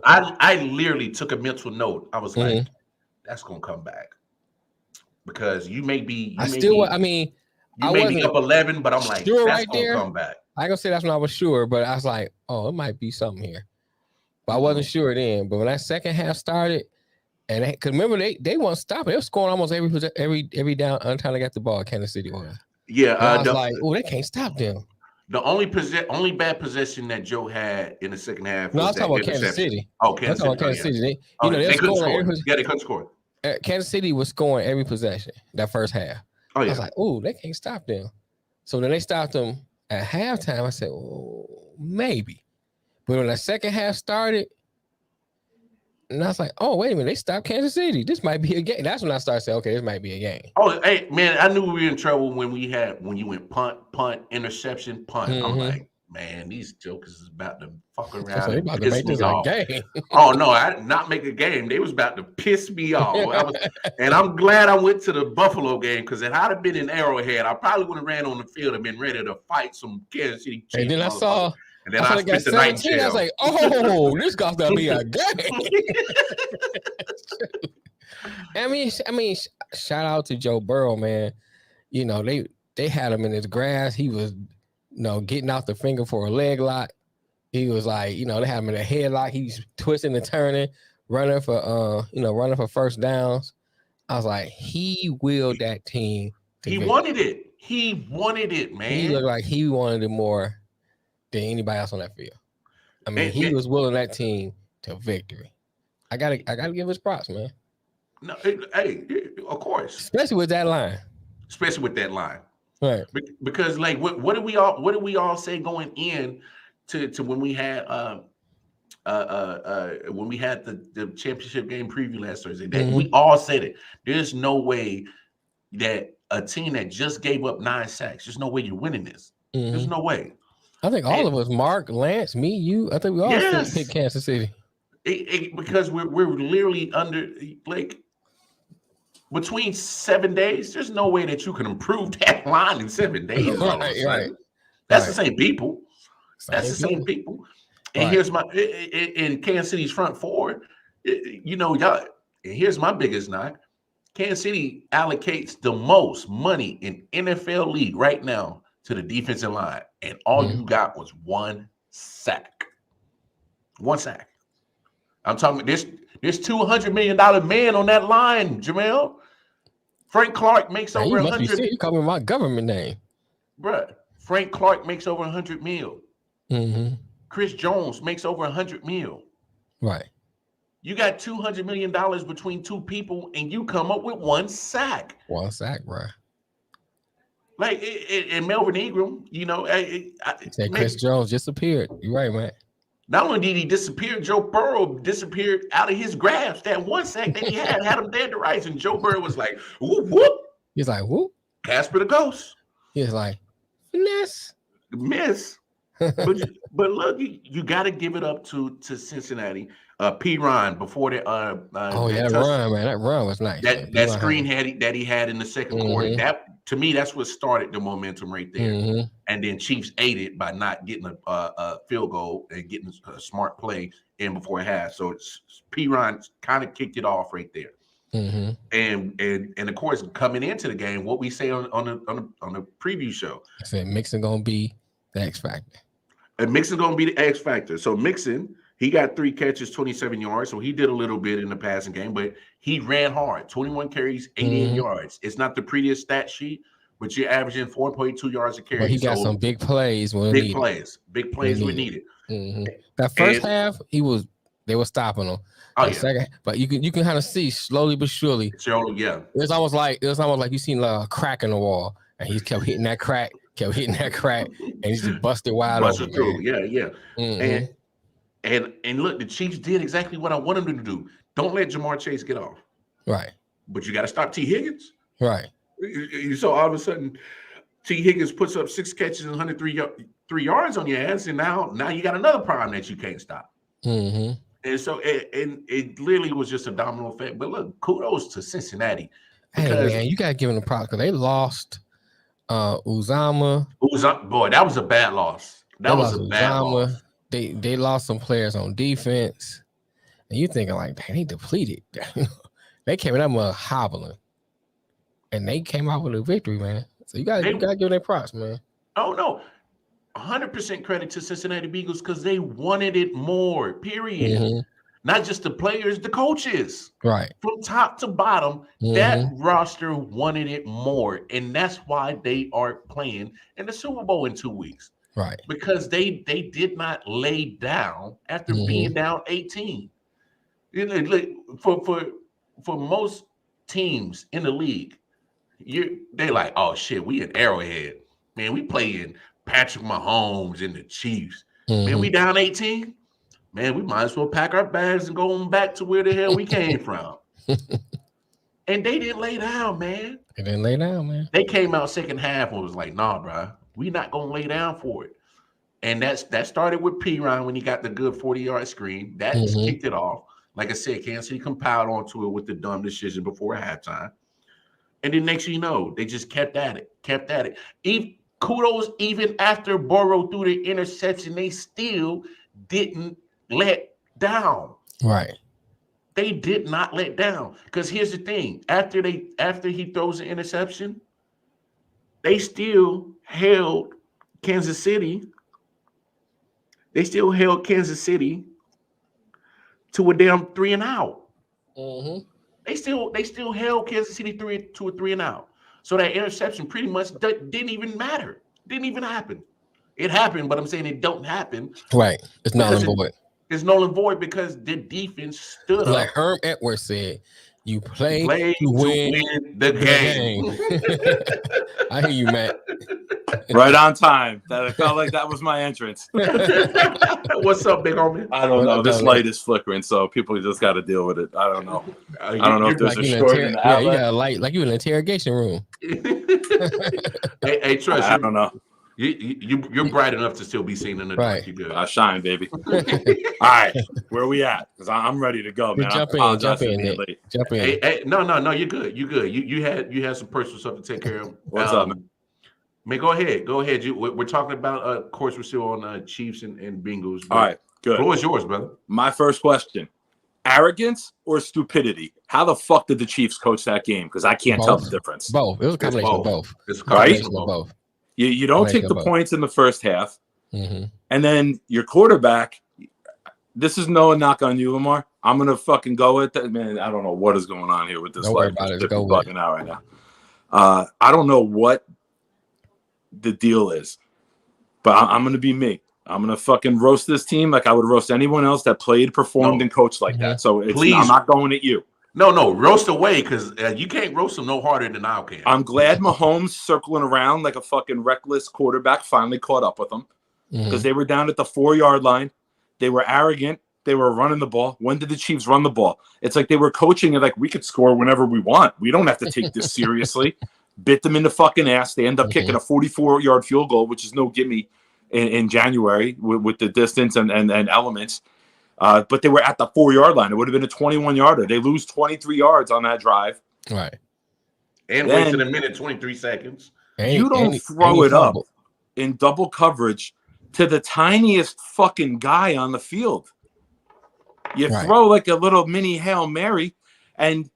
I literally took a mental note. I was like, that's gonna come back because you may be. You may be up 11, but I'm like, sure that's right gonna there. Come back. I ain't gonna say that's when I was sure, but I was like, oh, it might be something here. But I wasn't sure then. But when that second half started, and because remember they weren't stopping. They were scoring almost every down until they got the ball. Kansas City was. Yeah, I was like, oh, they can't stop them. The only bad possession that Joe had in the second half. No, I'm talking about Kansas City. Oh, Kansas City. They couldn't score. They couldn't score. Kansas City was scoring every possession that first half. Oh, yeah. I was like, oh, they can't stop them. So then they stopped them at halftime. I said, oh, maybe. But when the second half started, and I was like, oh, wait a minute, they stopped Kansas City. This might be a game. That's when I started saying, okay, this might be a game. Oh, hey, man, I knew we were in trouble when you went punt, interception, punt. I'm like, Man, these jokers is about to fuck So around they and about to piss make me this a off. game. Oh no, I did not make a game. They was about to piss me off. And I'm glad I went to the Buffalo game because if I'd have been in Arrowhead, I probably would have ran on the field and been ready to fight some Kansas City Chiefs. And then I saw, and then I got spent the night in 17. I was jail. like, oh, this got to be a game. I mean, shout out to Joe Burrow, man. You know, they had him in his grass. He was, getting out the finger for a leg lock. He was like, they had him in a headlock. He's twisting and turning, running for first downs. I was like, he willed that team. He wanted it. He wanted it, man. He looked like he wanted it more than anybody else on that field. I mean, he was willing that team to victory. I gotta give his props, man. No, hey, of course, especially with that line. Right. Because like, what did we all say going in to when we had the championship game preview last Thursday? That we all said it. There's no way that a team that just gave up 9 sacks, there's no way you're winning this. There's no way. I think all of us, Mark, Lance, me, you, I think we all picked Kansas City. Because we're literally under, like, between 7 days, there's no way that you can improve that line in 7 days. Right. That's the same people. That's the same people. And here's in Kansas City's front four, y'all, and here's my biggest knock. Kansas City allocates the most money in NFL league right now to the defensive line. And all you got was 1 sack. 1 sack. I'm talking there's $200 million man on that line, Jamel. Frank Clark makes over 100. You call me my government name, bruh. Frank Clark makes over 100 mil. Chris Jones makes over 100 mil. Right. You got $200 million between 2 people, and you come up with 1 sack. 1 sack, bruh. Like and Melvin Ingram, Chris Jones disappeared. You're right, man. Not only did he disappear, Joe Burrow disappeared out of his grasp. That 1 sack that he had him dead to rights, and Joe Burrow was like, whoop, whoop. He's like, whoop. Casper the Ghost. He's like, miss. But look, you got to give it up to Cincinnati. P. Ron before the that run, man. That run was nice. That screen that he had in the second quarter. That, to me, that's what started the momentum right there. And then Chiefs ate it by not getting a field goal and getting a smart play in before half. So P. Ron kind of kicked it off right there. And of course, coming into the game, what we say on the preview show, I said Mixon gonna be the X factor. And Mixon gonna be the X factor. So Mixon, he got 3 catches, 27 yards. So he did a little bit in the passing game, but he ran hard. 21 carries, 88 yards. It's not the prettiest stat sheet, but you're averaging 4.2 yards a carry. But he got some big plays when big plays when needed. That first half, they were stopping him. Second, but you can kind of see slowly but surely. Yeah. It was almost like you seen a crack in the wall, and he kept hitting that crack, and he just busted wide open. Through. Yeah. And look, the Chiefs did exactly what I wanted them to do. Don't let Jamar Chase get off. Right. But you got to stop T. Higgins. Right. You saw all of a sudden T. Higgins puts up 6 catches and 103 yards on your ass, and now you got another problem that you can't stop. And so it literally was just a domino effect. But look, kudos to Cincinnati. Hey man, you gotta give them the props because they lost Uzama. Boy, that was a bad loss. That was a bad loss. They lost some players on defense, and you thinking like, they depleted. They came in that mud hobbling, and they came out with a victory, man. So you gotta give them their props, man. Oh no, 100% credit to Cincinnati Bengals because they wanted it more. Period. Not just the players, the coaches. Right. From top to bottom, that roster wanted it more, and that's why they are playing in the Super Bowl in 2 weeks. Right. Because they did not lay down after being down 18. For most teams in the league, they like, oh shit, we in Arrowhead. Man, we playing Patrick Mahomes and the Chiefs. Man, we down 18. Man, we might as well pack our bags and go on back to where the hell we came from. And they didn't lay down, man. They didn't lay down, man. They came out second half and was like, nah, bro, we not going to lay down for it. And that started with P-Ron when he got the good 40-yard screen. That kicked it off. Like I said, Kansas City compiled onto it with the dumb decision before halftime. And then next thing you know, they just kept at it. Kudos, even after Burrow threw the interception, they still didn't let down. Right. They did not let down. Because here's the thing. After he throws the interception, they still held Kansas City. They still held Kansas City to a damn 3 and out. Mm-hmm. They still held Kansas City to a 3 and out. So that interception pretty much didn't even matter. Didn't even happen. It happened, but I'm saying it don't happen. Right. It's null and void. It's null and void because the defense stood up. Like Herm Edwards said, you play to win the game. I hear you, Matt. Right on time. That felt like that was my entrance. What's up, big homie? I don't know. This light is flickering, so people just got to deal with it. I don't know. I don't know if there's like a short in the outlet. Yeah, you got a light like you in an interrogation room. hey, Trust, I don't know. You're bright enough to still be seen in the dark. You're good. I shine, baby. All right, where are we at? Because I'm ready to go, man. Jump in. Hey, no, you're good. You're good. You had some personal stuff to take care of. What's up, man? Man, go ahead. We're talking about, of course, we're still on Chiefs and Bengals. All right, good. The floor is yours, brother. My first question: arrogance or stupidity? How the fuck did the Chiefs coach that game? Because I can't tell the difference. Both. It was a combination of both. It's a combination of both. You don't take the points in the first half, and then your quarterback. This is no knock on you, Lamar. I'm gonna fucking go with that, man. I don't know what is going on here with this. Don't worry about it. Go bugging out right now. I don't know what the deal is, but I'm gonna be me. I'm gonna fucking roast this team like I would roast anyone else that played, performed, and coached like that. So I'm not going at you. No, roast away because you can't roast them no harder than I can. I'm glad Mahomes circling around like a fucking reckless quarterback finally caught up with them because they were down at the 4-yard line. They were arrogant. They were running the ball. When did the Chiefs run the ball? It's like they were coaching it like we could score whenever we want. We don't have to take this seriously. Bit them in the fucking ass. They end up kicking a 44-yard field goal, which is no gimme in January with the distance and elements. But they were at the 4-yard line. It would have been a 21-yarder. They lose 23 yards on that drive. Right. And wasted a minute, 23 seconds. You don't throw it up in double coverage to the tiniest fucking guy on the field. You throw like a little mini Hail Mary. And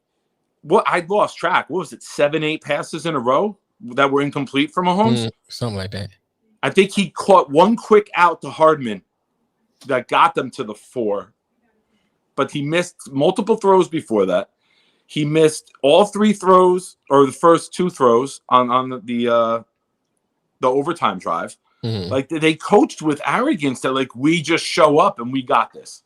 I lost track. What was it? 7-8 passes in a row that were incomplete for Mahomes? Something like that. I think he caught one quick out to Hardman that got them to the 4, but he missed multiple throws before that. He missed all 3 throws or the first 2 throws on the overtime drive. Like they coached with arrogance that like we just show up and we got this,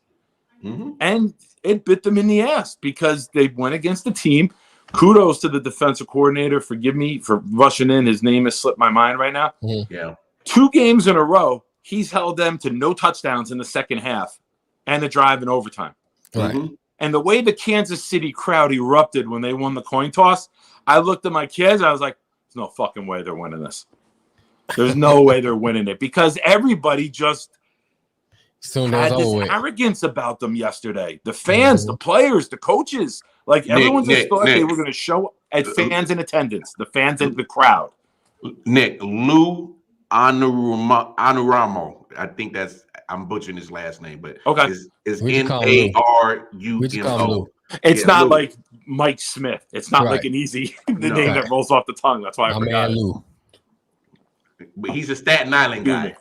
and it bit them in the ass because they went against the team. Kudos to the defensive coordinator. Forgive me for rushing in. His name has slipped my mind right now. Yeah, 2 games in a row. He's held them to no touchdowns in the second half and a drive in overtime. Right. And the way the Kansas City crowd erupted when they won the coin toss, I looked at my kids. I was like, there's no fucking way they're winning this. There's no way they're winning it because everybody just had this arrogance about them yesterday. The fans, the players, the coaches, like everyone just thought they were going to show at fans in attendance, the fans in the crowd. Lou Anuramo. I think I'm butchering his last name, but it's Narumo. It's not like Mike Smith. It's not like an easy name that rolls off the tongue. That's why I forgot it. Lou. But he's a Staten Island guy.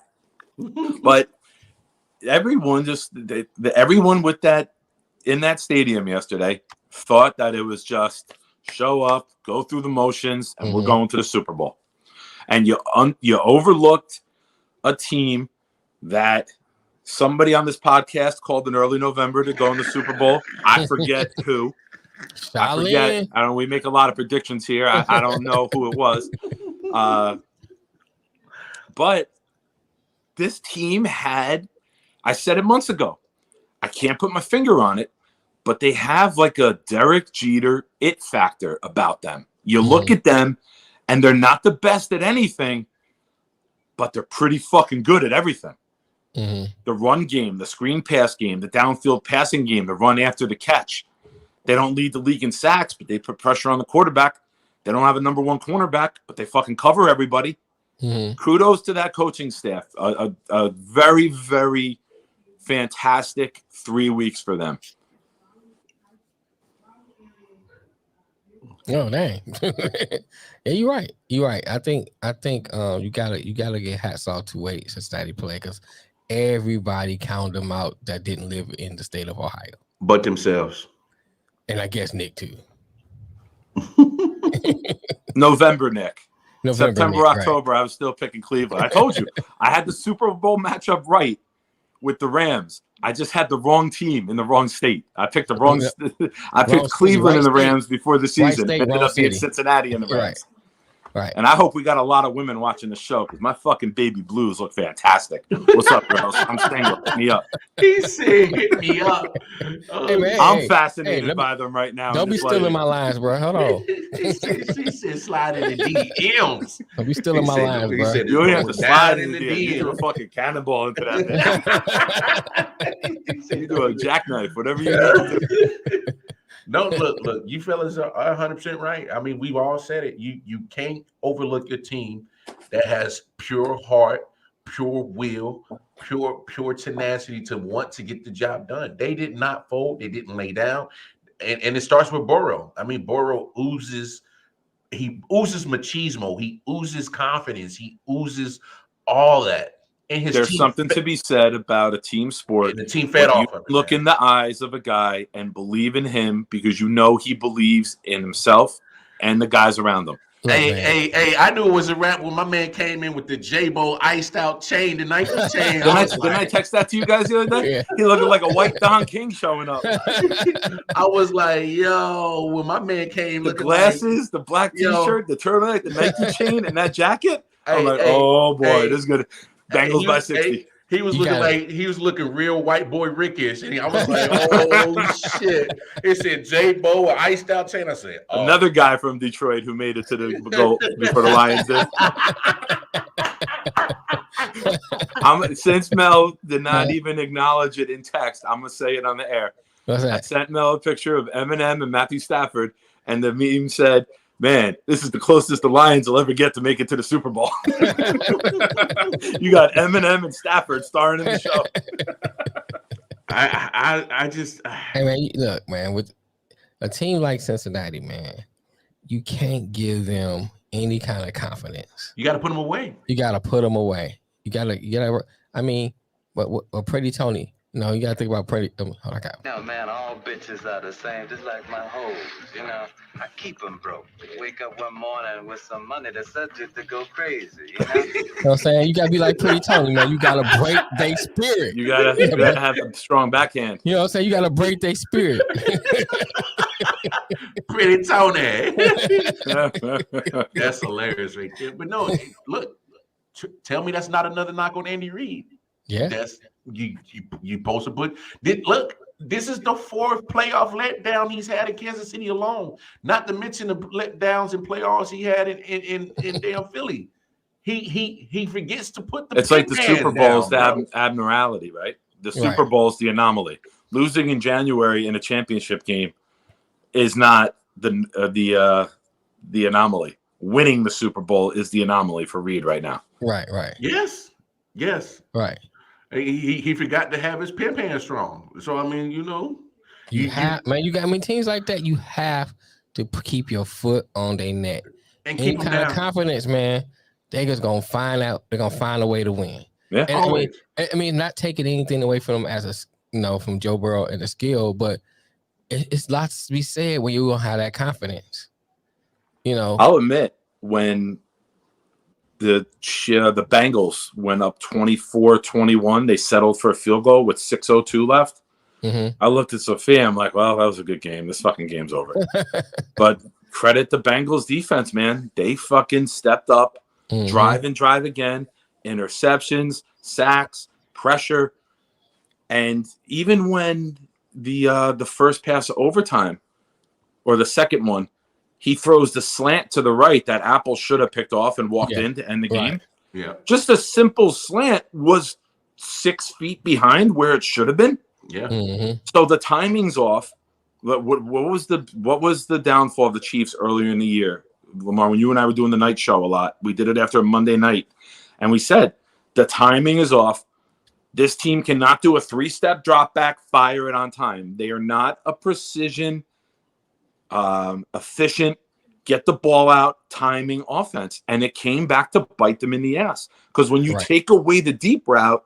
But everyone everyone with that in that stadium yesterday thought that it was just show up, go through the motions, and we're going to the Super Bowl. And you overlooked a team that somebody on this podcast called in early November to go in the Super Bowl. I forget who. I forget. I don't. We make a lot of predictions here. I don't know who it was. But this team had. I said it months ago. I can't put my finger on it, but they have like a Derek Jeter it factor about them. You look at them. And they're not the best at anything, but they're pretty fucking good at everything. The run game, the screen pass game, the downfield passing game, the run after the catch. They don't lead the league in sacks, but they put pressure on the quarterback. They don't have a number one cornerback, but they fucking cover everybody. Kudos to that coaching staff. A very, very fantastic 3 weeks for them. Oh dang! Yeah, you're right. You're right. I think you gotta get hats off to Cincinnati play because everybody counted them out that didn't live in the state of Ohio, but themselves, and I guess Nick too. November, Nick. September, Nick, October, right. I was still picking Cleveland. I told you, I had the Super Bowl matchup right with the Rams. I just had the wrong team in the wrong state. I picked the wrong. I picked Cleveland and the Rams before the season. It ended up being Cincinnati and the Rams. Right. And I hope we got a lot of women watching the show because my fucking baby blues look fantastic. What's up, girls? I'm single. Hit me up. He said, "Hit me up." Hey, man, I'm fascinated by them right now. Don't be stealing my lines, bro. Hold on. She said, "Slide in the DMs." Don't be stealing my lines, bro. You don't have to slide in the DMs. You do a fucking cannonball into that bitch. You do a jackknife, whatever you need to do. No, look, you fellas are 100% right. I mean, we've all said it. You can't overlook your team that has pure heart, pure will, pure tenacity to want to get the job done. They did not fold. They didn't lay down. And it starts with Burrow. I mean, Burrow oozes machismo. He oozes confidence. He oozes all that. There's something to be said about a team sport. And the team fed off of it. Look in the eyes of a guy and believe in him because you know he believes in himself and the guys around him. Hey, I knew it was a rap when my man came in with the J-Bo iced out chain, the Nike chain. Didn't I text that to you guys the other day? Yeah. He looked like a white Don King showing up. I was like, yo, when my man came, the glasses, the black T-shirt, the turtleneck, the Nike chain, and that jacket. I'm like, oh boy, this is good. Bengals by 60. He was looking like he was looking real white boy Rickish, and I was like, "Oh shit!" It said J-Bo iced out chain. I said, oh. Another guy from Detroit who made it to the goal before the Lions did. Since Mel did not even acknowledge it in text, I'm gonna say it on the air. What's that? I sent Mel a picture of Eminem and Matthew Stafford, and the meme said, "Man, this is the closest the Lions will ever get to make it to the Super Bowl." You got Eminem and Stafford starring in the show. I just hey man, look, man, with a team like Cincinnati, man, you can't give them any kind of confidence. You got to put them away. You got to put them away. You gotta. I mean, but Pretty Tony. No, you gotta think about Pretty. Hold on, no, man, all bitches are the same, just like my hoes. You know, I keep them broke. Wake up one morning with some money that's subject to go crazy. You know, you know what I'm saying? You gotta be like Pretty Tony, man. You gotta break their spirit. You gotta have a strong backhand. You know what I'm saying? You gotta break their spirit. Pretty Tony. That's hilarious right there. But no, look, tell me that's not another knock on Andy Reid. Yeah, that's you supposed to put. Look, this is the 4th playoff letdown he's had in Kansas City alone. Not to mention the letdowns and playoffs he had in damn Philly. He forgets to put the. It's like the Super Bowl's the abnormality, right? The Super Bowl's the anomaly. Losing in January in a championship game is not the anomaly. Winning the Super Bowl is the anomaly for Reid right now. Right. Yes. Right. He forgot to have his pin strong. So I mean, you know, teams like that, you have to keep your foot on their neck. And any kind of confidence, man, they just gonna find out. They're gonna find a way to win. Yeah. And I mean, not taking anything away from them as from Joe Burrow and the skill, but it's lots to be said when you gonna have that confidence. You know, I'll admit when the Bengals went up 24-21, they settled for a field goal with 6:02 left. Mm-hmm. I looked at Sophia. I'm like, well, that was a good game. This fucking game's over. But credit the Bengals defense, man. They fucking stepped up, drive and drive again, interceptions, sacks, pressure. And even when the first pass of overtime or the second one, he throws the slant to the right that Apple should have picked off and walked in to end the game. Yeah. Just a simple slant was 6 feet behind where it should have been. Yeah. Mm-hmm. So the timing's off. What was the downfall of the Chiefs earlier in the year, Lamar? When you and I were doing the night show a lot, we did it after a Monday night, and we said the timing is off. This team cannot do a 3-step drop back, fire it on time. They are not a precision, efficient, get the ball out, timing offense. And it came back to bite them in the ass. Because when you take away the deep route,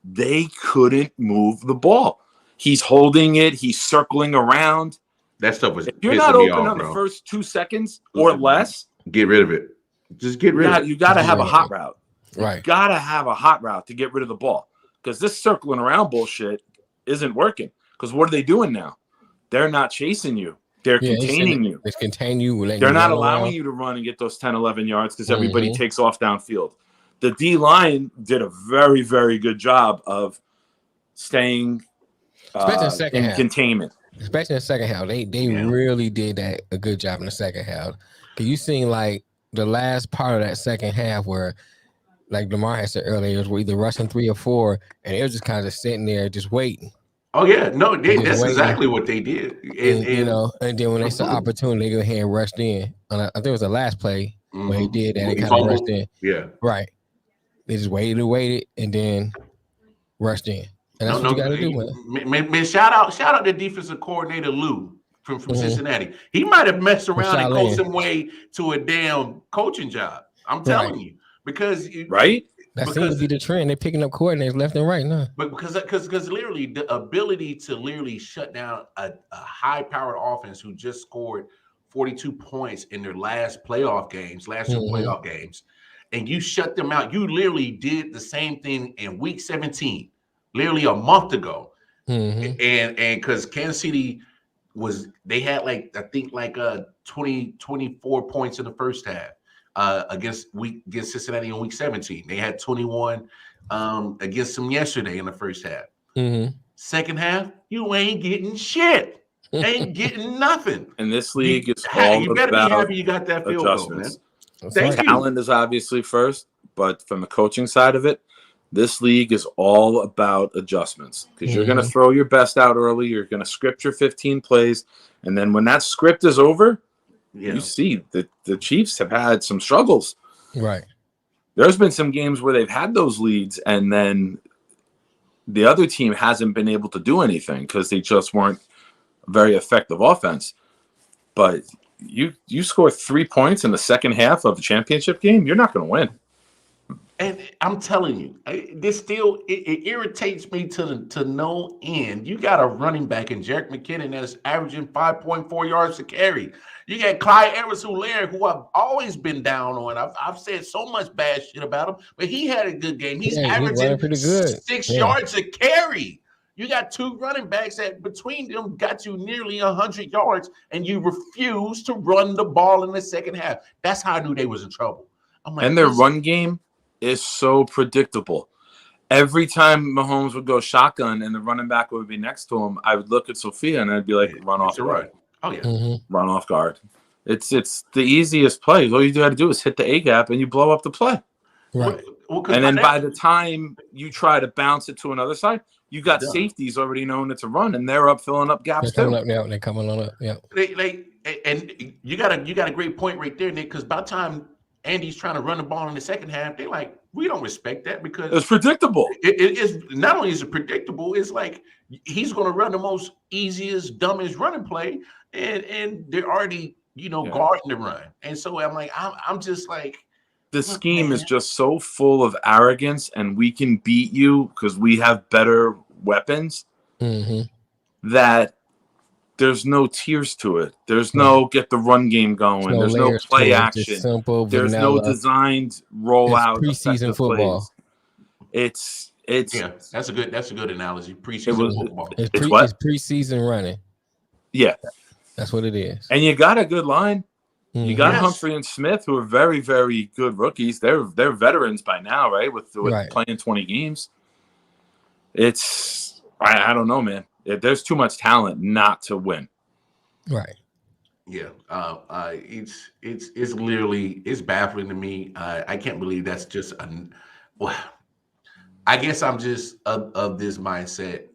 they couldn't move the ball. He's holding it. He's circling around. That stuff was. If you're not open on the first 2 seconds or less, get rid of it. Just get rid of it. You got to have a hot route. Right. You got to have a hot route to get rid of the ball. Because this circling around bullshit isn't working. Because what are they doing now? They're not chasing you. They're containing you. It's contain you. They're not allowing you to run and get those 10, 11 yards because everybody takes off downfield. The D-line did a very, very good job of staying in containment. Especially in the second half. They really did that a good job in the second half. Because you seen like the last part of that second half where, like Lamar had said earlier, it was either rushing 3 or 4, and it was just kind of sitting there just waiting. Oh yeah, no, that's exactly what they did. And then when they saw opportunity, they go ahead and rushed in. I think it was the last play when he did that. They kind of rushed in. Yeah, right. They just waited, and then rushed in. And that's what you got to do, man. Shout out the defensive coordinator Lou from Cincinnati. He might have messed around and coached him way to a damn coaching job. I'm telling you. Because that seems to be the trend. They're picking up coordinators left and right now. But because literally the ability to literally shut down a high-powered offense who just scored 42 points in their last two playoff games, and you shut them out. You literally did the same thing in Week 17, literally a month ago, and because Kansas City they had I think 24 points in the first half. Against Cincinnati in Week 17. They had 21 against them yesterday in the first half. Second half, you ain't getting shit. Ain't getting nothing. And this league is all you better about be happy you got that field goal, man. Talent is obviously first, but from the coaching side of it, this league is all about adjustments. Because you're going to throw your best out early. You're going to script your 15 plays. And then when that script is over, you see that the Chiefs have had some struggles. Right. There's been some games where they've had those leads and then the other team hasn't been able to do anything because they just weren't very effective offense. But you score 3 points in the second half of a championship game, you're not going to win. And I'm telling you, this still it irritates me to no end. You got a running back in Jerick McKinnon that's averaging 5.4 yards a carry. You got Clyde Edwards-Helaire, who I've always been down on. I've said so much bad shit about him, but he had a good game. He's averaging pretty good. 6 yards a carry. You got 2 running backs that between them got you nearly 100 yards, and you refuse to run the ball in the second half. That's how I knew they was in trouble. I'm like, and their run game is so predictable. Every time Mahomes would go shotgun and the running back would be next to him, I would look at Sophia and I'd be like, run off guard. Oh, yeah. Run off guard. It's the easiest play. All you got to do is hit the A-gap and you blow up the play. Right. Well, and then by the time you try to bounce it to another side, you got safeties already knowing it's a run, and they're up filling up gaps too. They're coming on up. Yeah. And you got a great point right there, Nick, because by the time Andy's trying to run the ball in the second half, they're like, we don't respect that because it's predictable. It is not only is it predictable, it's like he's going to run the most easiest, dumbest running play, and they're already guarding the run, and so I'm like, I'm just like, the scheme is just so full of arrogance, and we can beat you because we have better weapons. That. There's no tears to it. There's no get the run game going. There's no play action. There's no designed rollout. Preseason football. It's that's a good analogy. Preseason football. It's preseason running. Yeah, that's what it is. And you got a good line. You got Humphrey and Smith, who are very, very good rookies. They're veterans by now, right? With playing 20 games. It's I don't know, man. There's too much talent not to win. Right. Yeah. It's literally baffling to me. I can't believe that's just I guess I'm just of this mindset.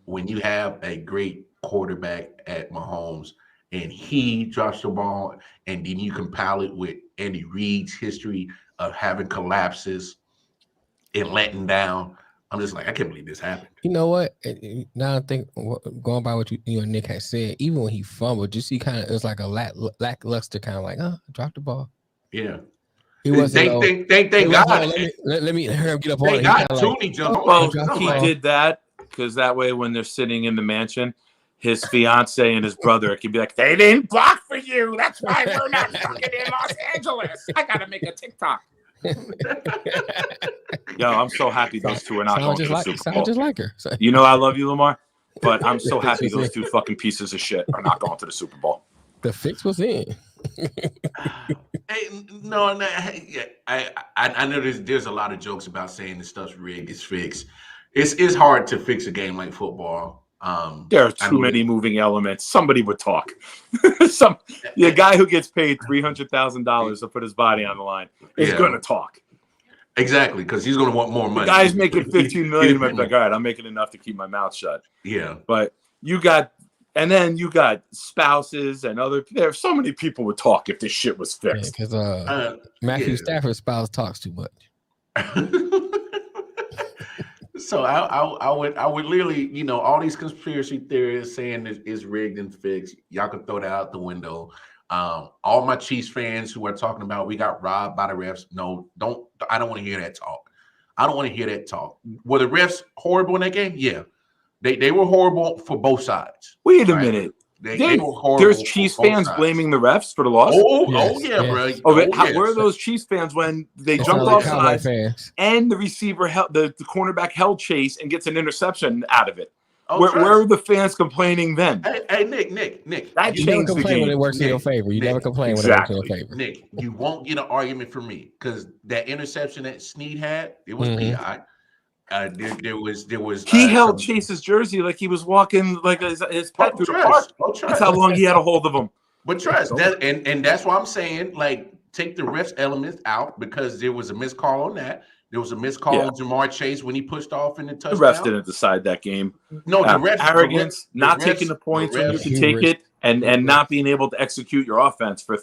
When you have a great quarterback at Mahomes and he drops the ball, and then you compile it with Andy Reid's history of having collapses and letting down, I'm just like, I can't believe this happened. You know what? Now I think going by what you and Nick had said, even when he fumbled, you see, kind of it was like a lackluster kind of like, drop the ball. Yeah. He wasn't. Thank God. Let me hurry up, get up on Thank it. God Tooney jumped. Well, he did that because that way, when they're sitting in the mansion, his fiance and his brother can be like, "They didn't block for you. That's why we're not fucking in Los Angeles. I gotta make a TikTok." Yo, I'm so happy those two are not going to the Super Bowl. Sound just like her. You know I love you, Lamar, but I'm so happy those two fucking pieces of shit are not going to the Super Bowl. The fix was in. Hey, no, I know there's a lot of jokes about saying this stuff's rigged, it's fixed. It's hard to fix a game like football. There are too many moving elements. Somebody would talk. The guy who gets paid $300,000 to put his body on the line is going to talk. Exactly, because he's going to want more money. The guy's making $15 million. Might be like, all right, I'm making enough to keep my mouth shut. Yeah, but you got spouses and there. So many people would talk if this shit was fixed. Because Matthew Stafford's spouse talks too much. So I would literally, all these conspiracy theories saying it's rigged and fixed. Y'all can throw that out the window. All my Chiefs fans who are talking about we got robbed by the refs. No, I don't want to hear that talk. I don't want to hear that talk. Were the refs horrible in that game? Yeah, they were horrible for both sides. Wait a minute. They were horrible. There's Chiefs fans blaming the refs for the loss. Bro. Where are those Chiefs fans when they jumped off sides and the receiver the cornerback held chase and gets an interception out of it? Where are the fans complaining then? Hey, Nick. That you never complain when it works in your favor. You never complain when it works in your favor. Nick, you won't get an argument from me because that interception that Snead had, it was PI. There was. He held Chase's jersey like he was walking like his pet through the park. That's how long he had a hold of him. But trust that, and that's why I'm saying, like, take the refs elements out because there was a missed call on that. There was a missed call on Jamar Chase when he pushed off in the touchdown. The refs didn't decide that game. No, the refs, arrogance, not taking the points when you can take it, and not being able to execute your offense for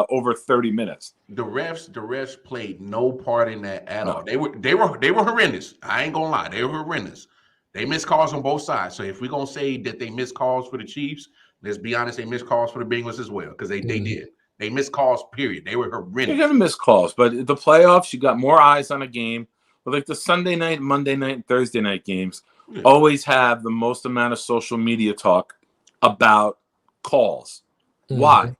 over 30 minutes. The refs played no part in that at all. They were horrendous. I ain't gonna lie, they were horrendous. They missed calls on both sides. So if we're gonna say that they missed calls for the Chiefs, let's be honest, they missed calls for the Bengals as well because they did. They missed calls, period. They were horrendous. You're going to miss calls, but the playoffs, you got more eyes on a game. But like the Sunday night, Monday night, and Thursday night games always have the most amount of social media talk about calls. Why?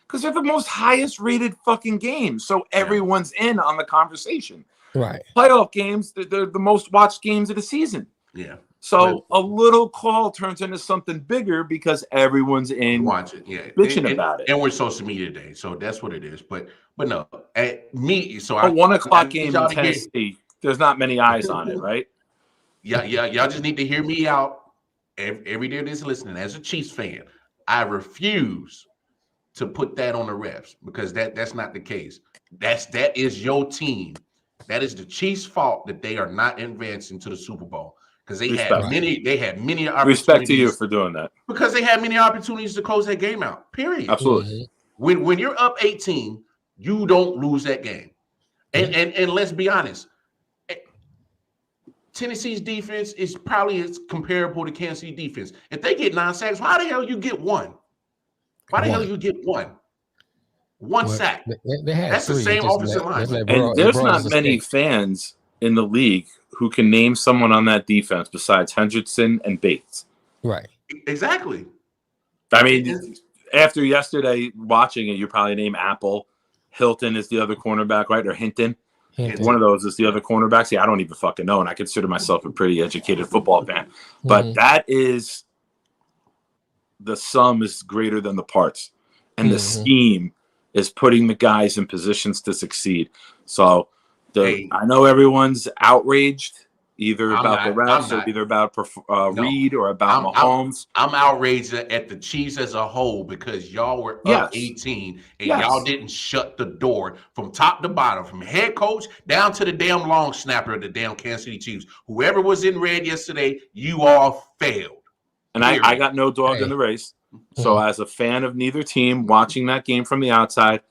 Because they're the most highest rated fucking games. So everyone's in on the conversation. Right. Playoff games, they're the most watched games of the season. Yeah. So a little call turns into something bigger because everyone's in watching, bitching about it. And we're social media today, so that's what it is. But no, at me, so a 1 o'clock game in Tennessee, there's not many eyes on it, right? Yeah, y'all just need to hear me out. Every day that's listening, as a Chiefs fan, I refuse to put that on the refs because that's not the case. That is your team. That is the Chiefs' fault that they are not advancing to the Super Bowl. Because they had many opportunities. Respect to you for doing that. Because they had many opportunities to close that game out. Period. Absolutely. When you're up 18, you don't lose that game. And let's be honest, Tennessee's defense is probably as comparable to Kansas City defense. If they get 9 sacks, why the hell you get one? Why the hell you get one? One sack. That's the same offensive line. And there's not many fans in the league who can name someone on that defense besides Hendrickson and Bates. Right. Exactly. I mean, after yesterday watching it, you probably name Apple. Hilton is the other cornerback, right? Or Hinton. One of those is the other cornerback. See, I don't even fucking know. And I consider myself a pretty educated football fan. But that is the sum is greater than the parts. And the scheme is putting the guys in positions to succeed. So I know everyone's outraged, either about the refs or either about Reed or about Mahomes. I'm outraged at the Chiefs as a whole because y'all were up 18 and y'all didn't shut the door from top to bottom, from head coach down to the damn long snapper of the damn Kansas City Chiefs. Whoever was in red yesterday, you all failed. And I got no dog in the race. So as a fan of neither team, watching that game from the outside,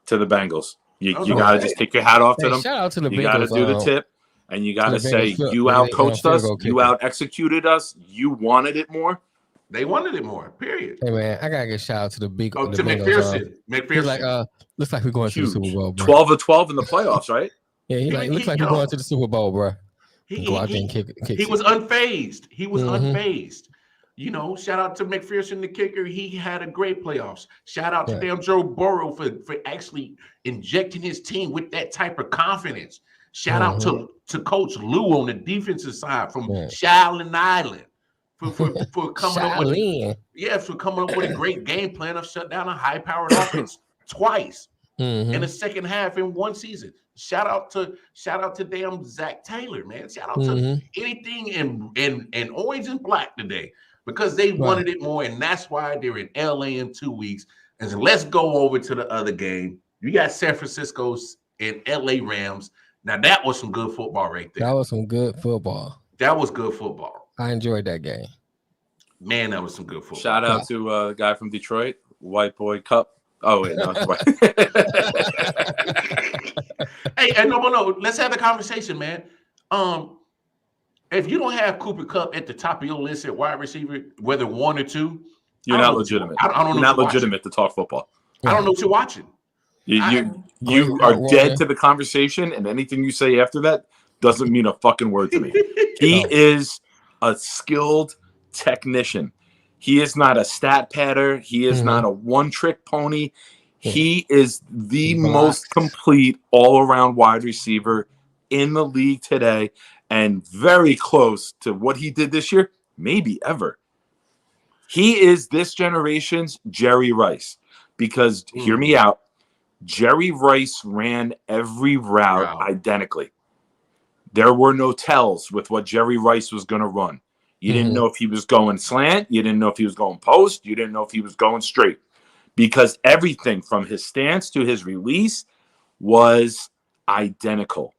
to the Bengals. You got to just take your hat off to them. Shout out to the Bengals. You got to do the tip, and you got to say, you out-coached us, you out-executed us, you wanted it more. They wanted it more, period. Hey, man, I got to give shout out to the big to Bengals. McPherson. Like, looks like we're going to the Super Bowl, bro. 12 of 12 in the playoffs, right? Yeah, looks like we're going to the Super Bowl, bro. He was unfazed. He was unfazed. You know, shout out to McPherson, the kicker. He had a great playoffs. Shout out to damn Joe Burrow for actually injecting his team with that type of confidence. Shout out to Coach Lou on the defensive side from Shaolin Island for coming up with a great game plan of shut down a high-powered offense twice in the second half in one season. Shout out to damn Zach Taylor, man. Shout out to anything in orange and black today. Because they wanted it more, and that's why they're in LA in 2 weeks. And so let's go over to the other game. You got San Francisco's and LA Rams. Now that was some good football right there. That was some good football. That was good football. I enjoyed that game. Man, that was some good football. Shout out to a guy from Detroit, White Boy Cup. Oh wait, no. Hey, no. Let's have the conversation, man. If you don't have Cooper Kupp at the top of your list at wide receiver, whether one or two, you're not legitimate. I don't know. You're not legitimate to talk football. I don't know what you're watching. You are dead to the conversation, and anything you say after that doesn't mean a fucking word to me. He is a skilled technician. He is not a stat padder. He is not a one-trick pony. He is the most complete all-around wide receiver in the league today. And very close to what he did this year, maybe ever. He is this generation's Jerry Rice. Because, hear me out, Jerry Rice ran every route identically. There were no tells with what Jerry Rice was going to run. You didn't know if he was going slant. You didn't know if he was going post. You didn't know if he was going straight. Because everything from his stance to his release was identical.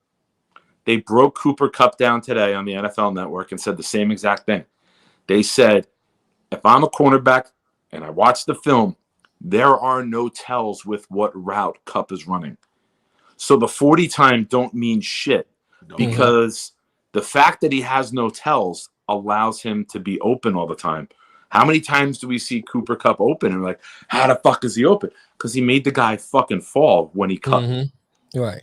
They broke Cooper Kupp down today on the NFL Network and said the same exact thing. They said, if I'm a cornerback and I watch the film, there are no tells with what route Kupp is running. So the 40 time don't mean shit because the fact that he has no tells allows him to be open all the time. How many times do we see Cooper Kupp open and like, how the fuck is he open? Because he made the guy fucking fall when he cut. Right.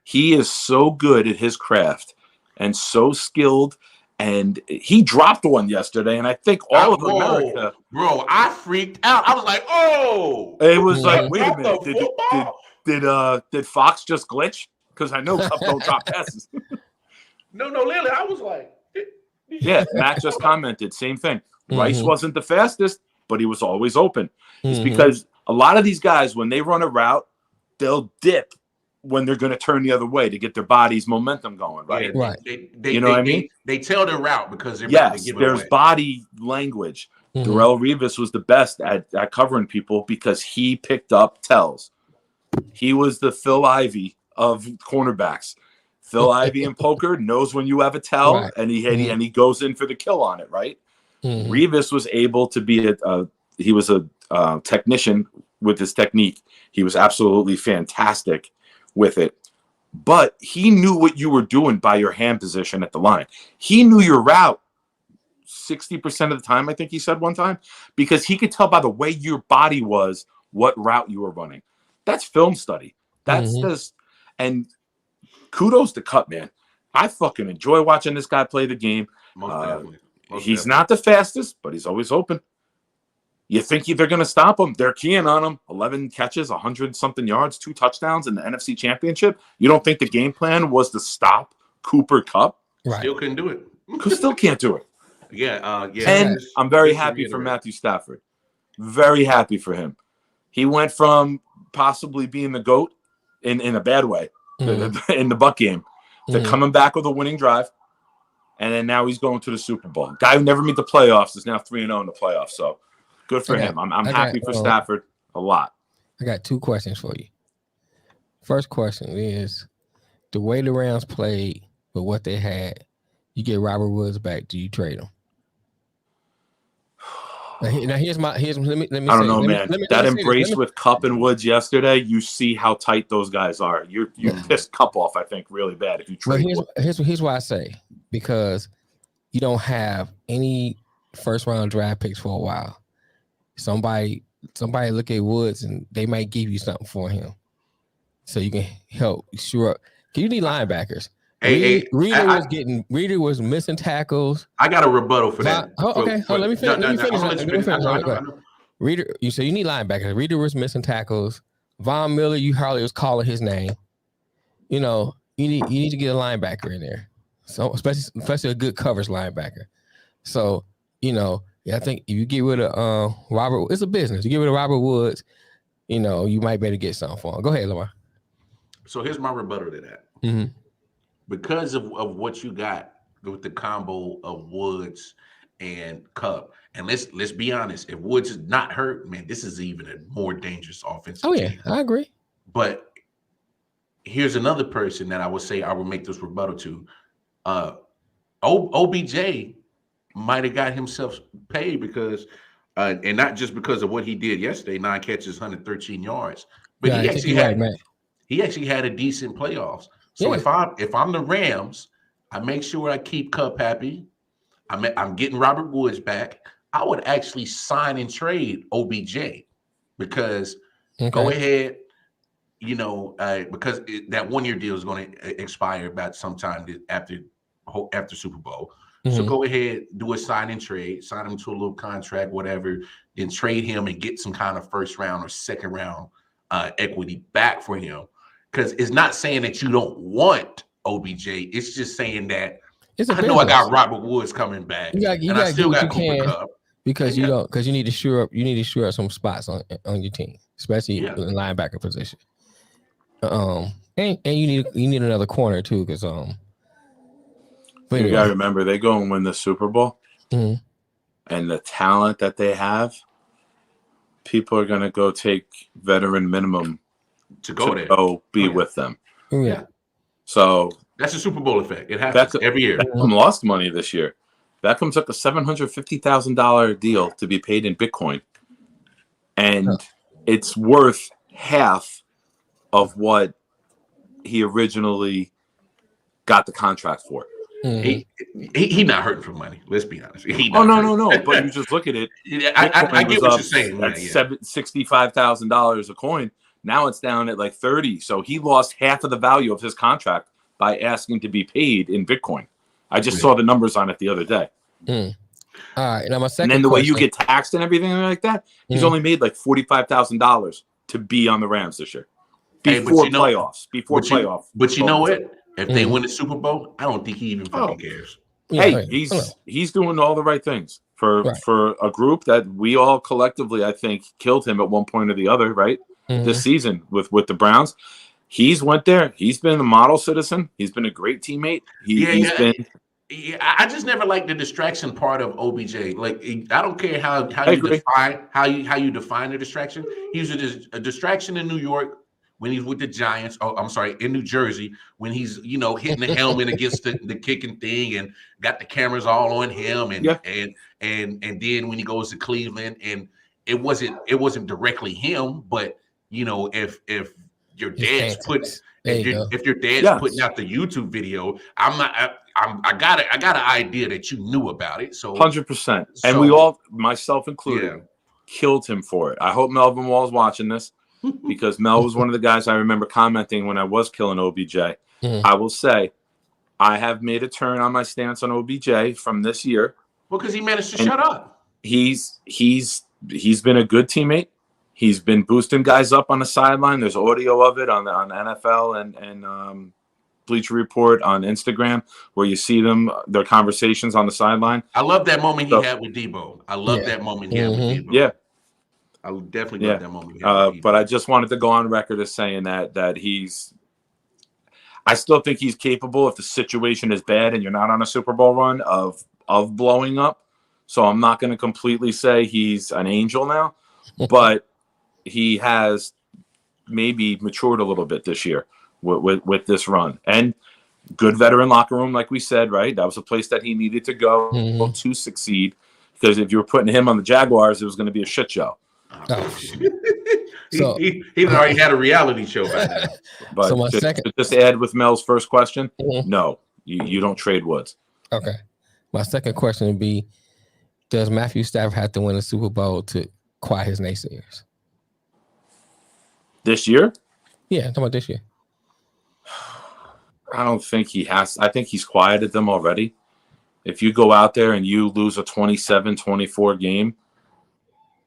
He is so good at his craft and so skilled, and he dropped one yesterday, and I think all of America. Bro, I freaked out. I was like, oh. It was like, wait a minute. Did Fox just glitch? Because I know Kupp don't drop passes. No, Lily, I was like. Yeah, Matt just commented, same thing. Rice wasn't the fastest, but he was always open. It's because a lot of these guys, when they run a route, they'll dip when they're going to turn the other way to get their body's momentum going, right? Yeah, right. You know what I mean? They tell their route because they're about to give it there's away. Body language. Darrelle Revis was the best at covering people because he picked up tells. He was the Phil Ivey of cornerbacks. Phil Ivey in poker knows when you have a tell, and he goes in for the kill on it, right? Revis was able to be a technician with his technique. He was absolutely fantastic with it, but he knew what you were doing by your hand position at the line. He knew your route 60% of the time, I think he said one time, because he could tell by the way your body was what route you were running. That's film study. That's this. And kudos to Kupp, man. I fucking enjoy watching this guy play the game. He's not the fastest, but he's always open. You think they're going to stop him? They're keying on him. 11 catches, 100-something yards, 2 touchdowns in the NFC Championship. You don't think the game plan was to stop Cooper Kupp? Right. Still couldn't do it. Still can't do it. Yeah. And I'm very happy for Matthew Stafford. Very happy for him. He went from possibly being the GOAT in a bad way in the Buck game They're coming back with a winning drive, and then now he's going to the Super Bowl. Guy who never made the playoffs is now 3-0 in the playoffs. So good for him. I'm happy for Stafford a lot. I got 2 questions for you. First question is, the way the Rams played with what they had, you get Robert Woods back, do you trade him? Now here's let me I don't know, man. That embrace with Kupp and Woods yesterday, you see how tight those guys are. You pissed Kupp off, I think, really bad if you trade. Here's why I say, because you don't have any first round draft picks for a while. Somebody look at Woods and they might give you something for him, so you can help shore up. You need linebackers. Reader was missing tackles. I got a rebuttal for that. Let me finish. Reader, you need linebackers. Reader was missing tackles. Von Miller, you hardly was calling his name. You need to get a linebacker in there. So especially a good coverage linebacker. So, I think if you get rid of Robert, it's a business. You get rid of Robert Woods, you might better get something for him. Go ahead, Lamar. So here's my rebuttal to that. Mm-hmm. Because of what you got with the combo of Woods and Kupp, and let's be honest, if Woods is not hurt, man, this is even a more dangerous offensive team. I agree. But here's another person that I would say I would make this rebuttal to. OBJ might have got himself paid because, and not just because of what he did yesterday, 9 catches, 113 yards, but he actually had a decent playoffs. So if I'm the Rams, I make sure I keep Kupp happy. I'm getting Robert Woods back. I would actually sign and trade OBJ because go ahead, because that 1-year deal is going to expire about sometime after Super Bowl. Mm-hmm. So go ahead, do a sign and trade, sign him to a little contract, whatever, then trade him and get some kind of first round or second round equity back for him. Because it's not saying that you don't want OBJ. It's just saying that I know I got Robert Woods coming back, and I still got Cooper Kupp. Because you need to shore up. You need to shore up some spots on your team, especially in the linebacker position. And you need another corner too, because you gotta remember they go and win the Super Bowl, and the talent that they have, people are gonna go take veteran minimum to be with them. Yeah. So that's a Super Bowl effect. It happens every year. Beckham lost money this year. Beckham took a $750,000 deal to be paid in Bitcoin, and it's worth half of what he originally got the contract for. He not hurting for money. Let's be honest. No. But you just look at it. I get what you're saying. At $65,000 a coin. Now it's down at like 30. So he lost half of the value of his contract by asking to be paid in Bitcoin. I just saw the numbers on it the other day. All right. Now my second and then the way you get taxed and everything like that, he's only made like $45,000 to be on the Rams this year. Before playoffs. But you know what? If they win the Super Bowl, I don't think he even fucking cares. Hey, he's doing all the right things for a group that we all collectively, I think, killed him at one point or the other, right? This season with the Browns. He's went there. He's been a model citizen. He's been a great teammate. I just never liked the distraction part of OBJ. Like, I don't care how you define the distraction. He was a distraction in New York when he's with the Giants. Oh, I'm sorry, in New Jersey when he's hitting the helmet against the kicking thing and got the cameras all on him and then when he goes to Cleveland and it wasn't directly him, but if your dad's putting out the YouTube video, I got an idea that you knew about it. So 100%. And we all, myself included, killed him for it. I hope Melvin Wall's watching this because Mel was one of the guys I remember commenting when I was killing OBJ. I will say I have made a turn on my stance on OBJ from this year. Well, because he managed to shut up. He's been a good teammate. He's been boosting guys up on the sideline. There's audio of it on the NFL and Bleacher Report on Instagram where you see their conversations on the sideline. I love that moment he had with Debo. I love that moment he had with Debo. Yeah. I definitely love that moment he had with Debo. But I just wanted to go on record as saying that he's I still think he's capable if the situation is bad and you're not on a Super Bowl run of blowing up. So I'm not going to completely say he's an angel now, but he has maybe matured a little bit this year with this run. And good veteran locker room, like we said, right? That was a place that he needed to go to succeed. Because if you were putting him on the Jaguars, it was going to be a shit show. Oh. He already had a reality show by now. But so just add with Mel's first question, no, you don't trade Woods. Okay. My second question would be, does Matthew Stafford have to win a Super Bowl to quiet his naysayers? This year? Yeah, I'm talking about this year. I don't think he has. I think he's quieted them already. If you go out there and you lose a 27-24 game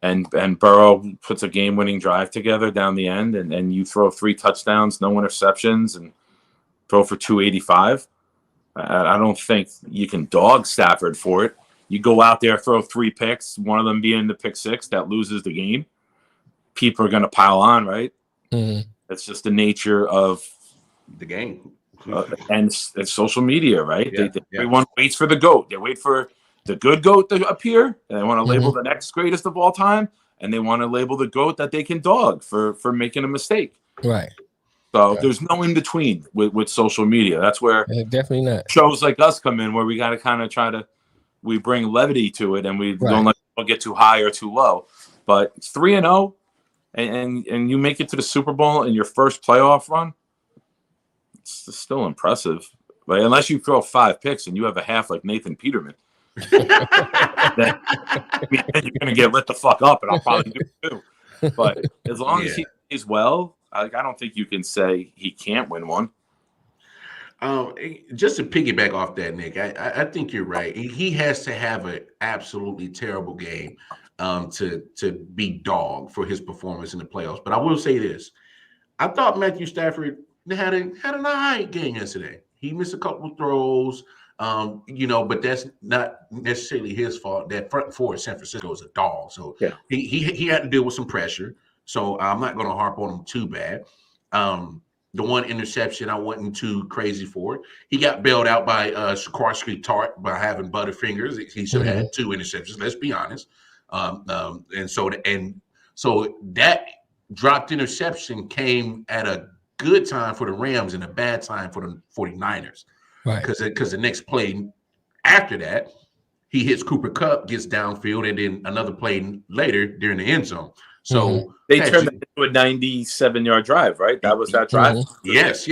and Burrow puts a game-winning drive together down the end and you throw 3 touchdowns, no interceptions, and throw for 285, I don't think you can dog Stafford for it. You go out there, throw 3 picks, one of them being the pick 6 that loses the game. People are going to pile on, right? That's just the nature of the game. And it's social media, right? Yeah, everyone waits for the GOAT. They wait for the good GOAT to appear, and they want to label the next greatest of all time, and they want to label the GOAT that they can dog for making a mistake. Right. So there's no in between with social media. That's where definitely not shows like us come in, where we got to kind of we bring levity to it, and we don't let people get too high or too low. But 3-0, and you make it to the Super Bowl in your first playoff run. It's still impressive, but unless you throw 5 picks and you have a half like Nathan Peterman, then you're gonna get lit the fuck up, and I'll probably do it too. But as long as he plays well, I don't think you can say he can't win one. Just to piggyback off that, Nick, I think you're right. He has to have an absolutely terrible game to be dog for his performance in the playoffs. But I will say this: I thought Matthew Stafford had an all right game yesterday. He missed a couple of throws, but that's not necessarily his fault. That front four at San Francisco is a dog, so he had to deal with some pressure. So I'm not going to harp on him too bad. The one interception I wasn't too crazy for. He got bailed out by Sikorsky Tart by having butterfingers. He should have had 2 interceptions. Let's be honest. And so that dropped interception came at a good time for the Rams and a bad time for the 49ers. Right. Because the next play after that, he hits Cooper Kupp, gets downfield, and then another play later during the end zone. So they turned it into a 97-yard drive, right? That was that drive? Yes.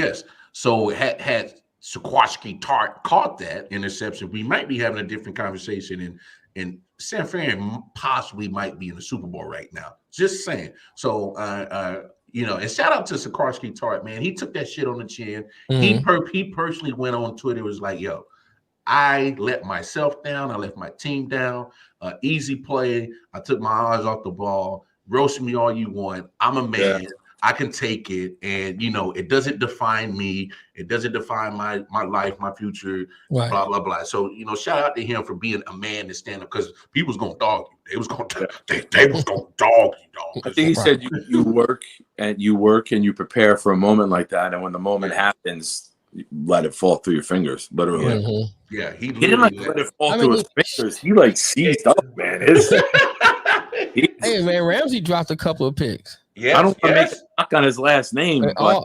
So had Sikorsky Tart caught that interception, we might be having a different conversation, and San Fran possibly might be in the Super Bowl right now. Just saying. So and shout out to Sikorsky Tart, man. He took that shit on the chin. He personally went on Twitter, was like, yo, I let myself down. I left my team down. Easy play. I took my eyes off the ball. Roast me all you want. I'm a man. Yeah. I can take it. And, it doesn't define me. It doesn't define my life, my future, blah, blah, blah. So, shout out to him for being a man to stand up, because people was going to dog you. They was going to dog you, dog. I think he said you work and you prepare for a moment like that. And when the moment happens, you let it fall through your fingers, literally. Yeah. He didn't let it fall through his fingers. He seized up, man. Hey, man, Ramsey dropped a couple of picks. Yeah, I don't want to make a knock on his last name, but all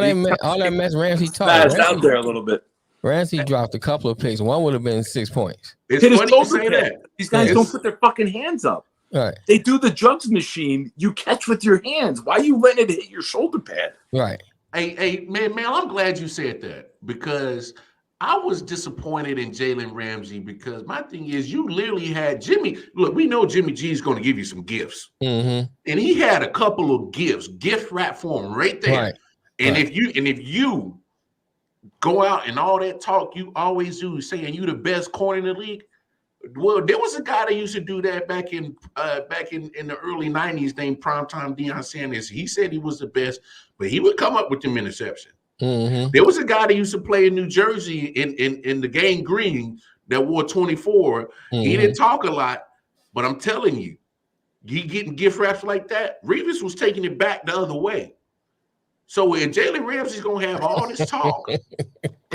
that mess Ramsey talked out there a little bit. Ramsey dropped a couple of picks. One would have been 6 points. It's funny to say that. These guys don't put their fucking hands up. Right. They do the jugs machine. You catch with your hands. Why are you letting it hit your shoulder pad? Right. Hey, man, I'm glad you said that, because I was disappointed in Jalen Ramsey, because my thing is, you literally had Jimmy. Look, we know Jimmy G is going to give you some gifts, and he had a couple of gifts, gift wrap for him right there. Right. And if you go out and all that talk you always do, saying you the best corner in the league. Well, there was a guy that used to do that back in the early 90s named Primetime Deion Sanders. He said he was the best, but he would come up with them interceptions. There was a guy that used to play in New Jersey in the game green that wore 24. He didn't talk a lot, but I'm telling you, he getting gift wraps like that. Revis was taking it back the other way. So when Jalen Ramsey's gonna have all this talk,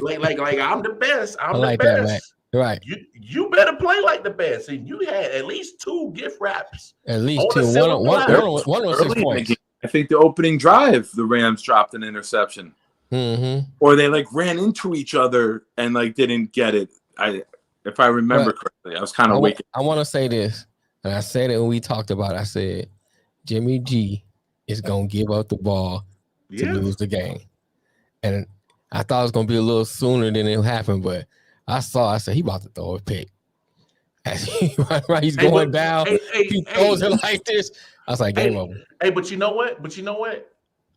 like I'm the best. I'm like the best. that, man. Right. You better play like the best. And you had at least 2 gift wraps. At least on 2. the silver platter. One was 6 Early in the points. game, I think the opening drive, the Rams dropped an interception. Or they like ran into each other and like didn't get it. If I remember correctly, I was kind of waking. I want to say this, and I said it when we talked about it. I said Jimmy G is gonna give up the ball to lose the game, and I thought it was gonna be a little sooner than it happened, but I said he about to throw a pick. As he's going down, he throws it like this. I was like, game over. Hey, but you know what?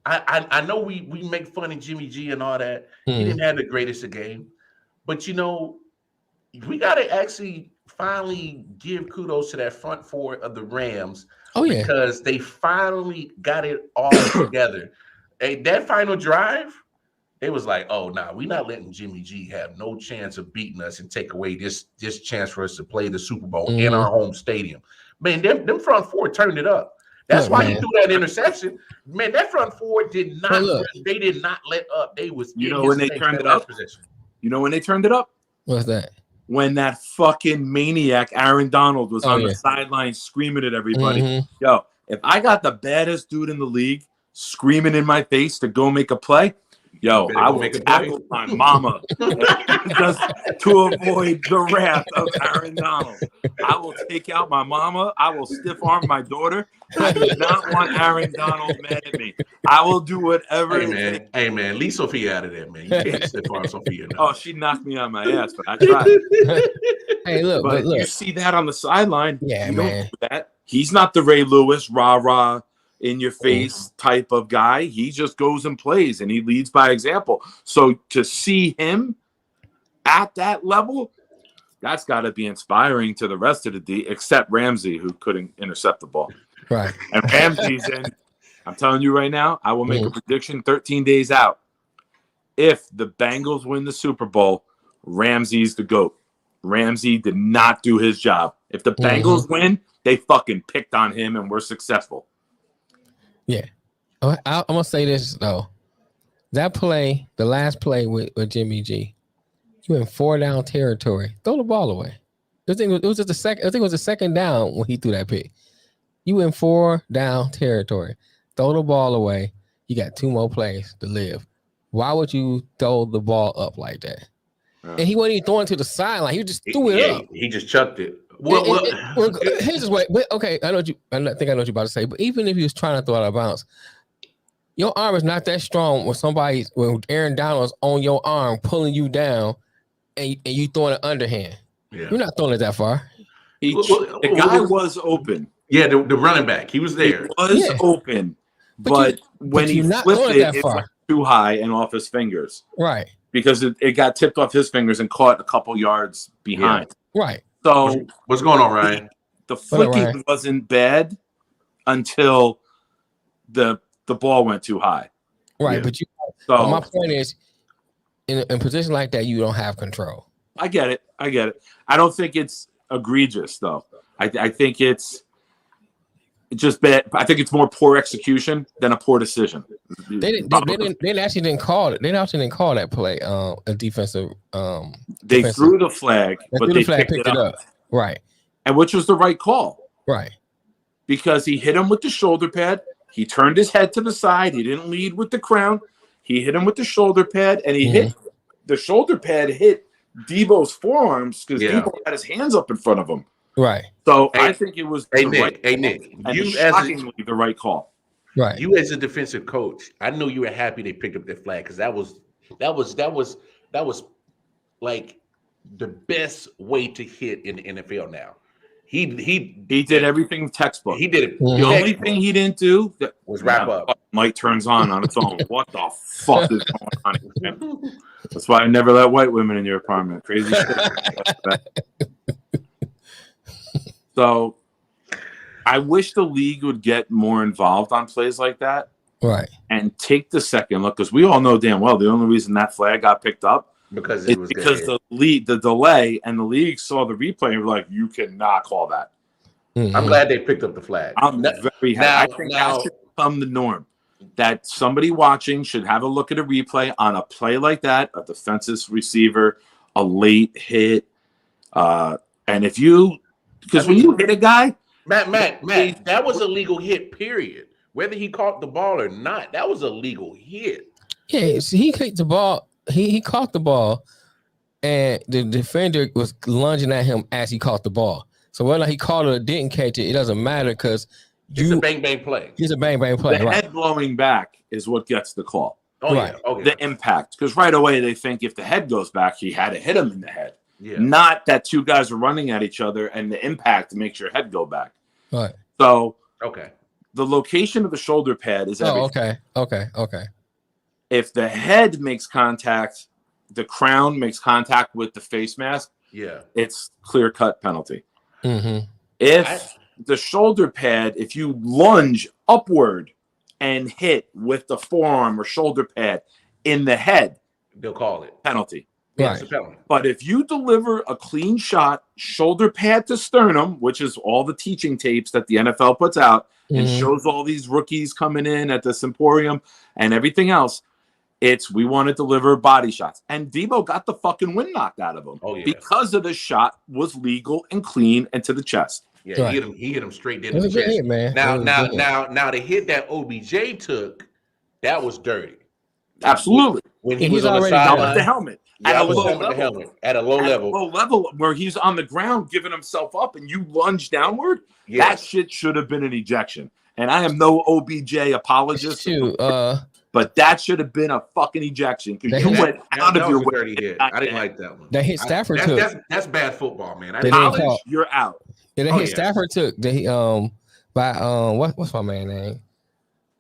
I know we make fun of Jimmy G and all that. He didn't have the greatest of game, but we got to actually finally give kudos to that front 4 of the Rams. Because they finally got it all together. Hey, that final drive, they was like, oh, nah, we're not letting Jimmy G have no chance of beating us and take away this chance for us to play the Super Bowl in our home stadium. Man, them front 4 turned it up. That's why he threw that interception. Man, that front 4 did not. They did not let up. They was. When they turned it up. You know when they turned it up? What's that? When that fucking maniac Aaron Donald was on the sideline screaming at everybody. Yo, if I got the baddest dude in the league screaming in my face to go make a play, yo, I will tackle my mama just to avoid the wrath of Aaron Donald. I will take out my mama. I will stiff arm my daughter. I do not want Aaron Donald mad at me. I will do whatever. Hey man, leave Sophia out of that, man. You can't stiff arm Sophia. No. Oh, she knocked me on my ass, but I tried. Hey, look, but you see that on the sideline. Yeah, you man. Don't do that. He's not the Ray Lewis, rah-rah, in your face type of guy. He just goes and plays and he leads by example. So to see him at that level, that's got to be inspiring to the rest of the D, except Ramsey, who couldn't intercept the ball. Right. And Ramsey's in. I'm telling you right now, I will make a prediction 13 days out. If the Bengals win the Super Bowl, Ramsey's the GOAT. Ramsey did not do his job. If the Bengals win, they fucking picked on him and were successful. Yeah. I'm going to say this, though. That play, the last play with Jimmy G, you in 4-down territory. Throw the ball away. It was just the second. I think it was the second down when he threw that pick. You in 4-down territory. Throw the ball away. You got 2 more plays to live. Why would you throw the ball up like that? And he wasn't even throwing to the sideline. He just threw it up. He just chucked it. Here's his way. Okay, I think I know what you're about to say. But even if he was trying to throw it out of bounds, your arm is not that strong when Aaron Donald's on your arm pulling you down and you throwing it underhand. Yeah. You're not throwing it that far. The guy was open. Yeah, the running back. He was there. He was open. But when he flipped it was too high and off his fingers. Right. Because it got tipped off his fingers and caught a couple yards behind. Yeah. Right. So what's going on, Ryan? The flicking wasn't bad until the ball went too high. Right. Yeah. But my point is, in a position like that, you don't have control. I get it. I don't think it's egregious, though. I think it's just bad. I think it's more poor execution than a poor decision. They actually didn't call it. They actually didn't call that play a defensive. They threw the flag, but they picked it up. Right. And which was the right call. Right. Because he hit him with the shoulder pad. He turned his head to the side. He didn't lead with the crown. He hit him with the shoulder pad, and he hit the shoulder pad hit Debo's forearms because Debo had his hands up in front of him. Right. So I think it was Nick, you shockingly the right call. Right. You as a defensive coach, I know you were happy they picked up that flag because that was like the best way to hit in the NFL now. He did everything textbook. He did it. The only thing he didn't do was wrap up. Light turns on its own. What the fuck is going on here? That's why I never let white women in your apartment. Crazy shit. So I wish the league would get more involved on plays like that. Right. And take the second look, because we all know damn well the only reason that flag got picked up because the delay and the league saw the replay and were like, you cannot call that. I'm glad they picked up the flag. I'm very happy. I think that should become the norm. that somebody watching should have a look at a replay on a play like that, a defensive receiver, a late hit. And if you, because when you hit a guy, Matt, that was a legal hit, period. Whether he caught the ball or not, that was a legal hit. Yeah, so he kicked the ball. He caught the ball, and the defender was lunging at him as he caught the ball. So whether he caught it or didn't catch it, it doesn't matter because it's a bang play. It's a bang play. The right. head blowing back is what gets the call. Oh right. Yeah. Oh, yeah. The impact, because right away they think if the head goes back, he had to hit him in the head. Yeah. Not that two guys are running at each other and the impact makes your head go back. Right. So okay. The location of the shoulder pad is everything. Okay. If the head makes contact, the crown makes contact with the face mask, it's clear-cut penalty. Mm-hmm. If the shoulder pad, if you lunge upward and hit with the forearm or shoulder pad in the head, they'll call it penalty. Yeah, it's a penalty. But if you deliver a clean shot, shoulder pad to sternum, which is all the teaching tapes that the NFL puts out and shows all these rookies coming in at the Semporium and everything else, we want to deliver body shots. And Debo got the fucking wind knocked out of him because of the shot was legal and clean and to the chest. Yeah, he hit him straight in the chest. Hit, man. Now the hit that OBJ took, that was dirty. Absolutely. When he was on the sideline with the helmet. At a low level where he's on the ground giving himself up and you lunge downward, that shit should have been an ejection. And I am no OBJ apologist, but that should have been a fucking ejection because you went out of your way. Hit. I didn't like that one. They hit Stafford took. That's bad football, man. You're out. Yeah, they hit Stafford took. They by what's my man name?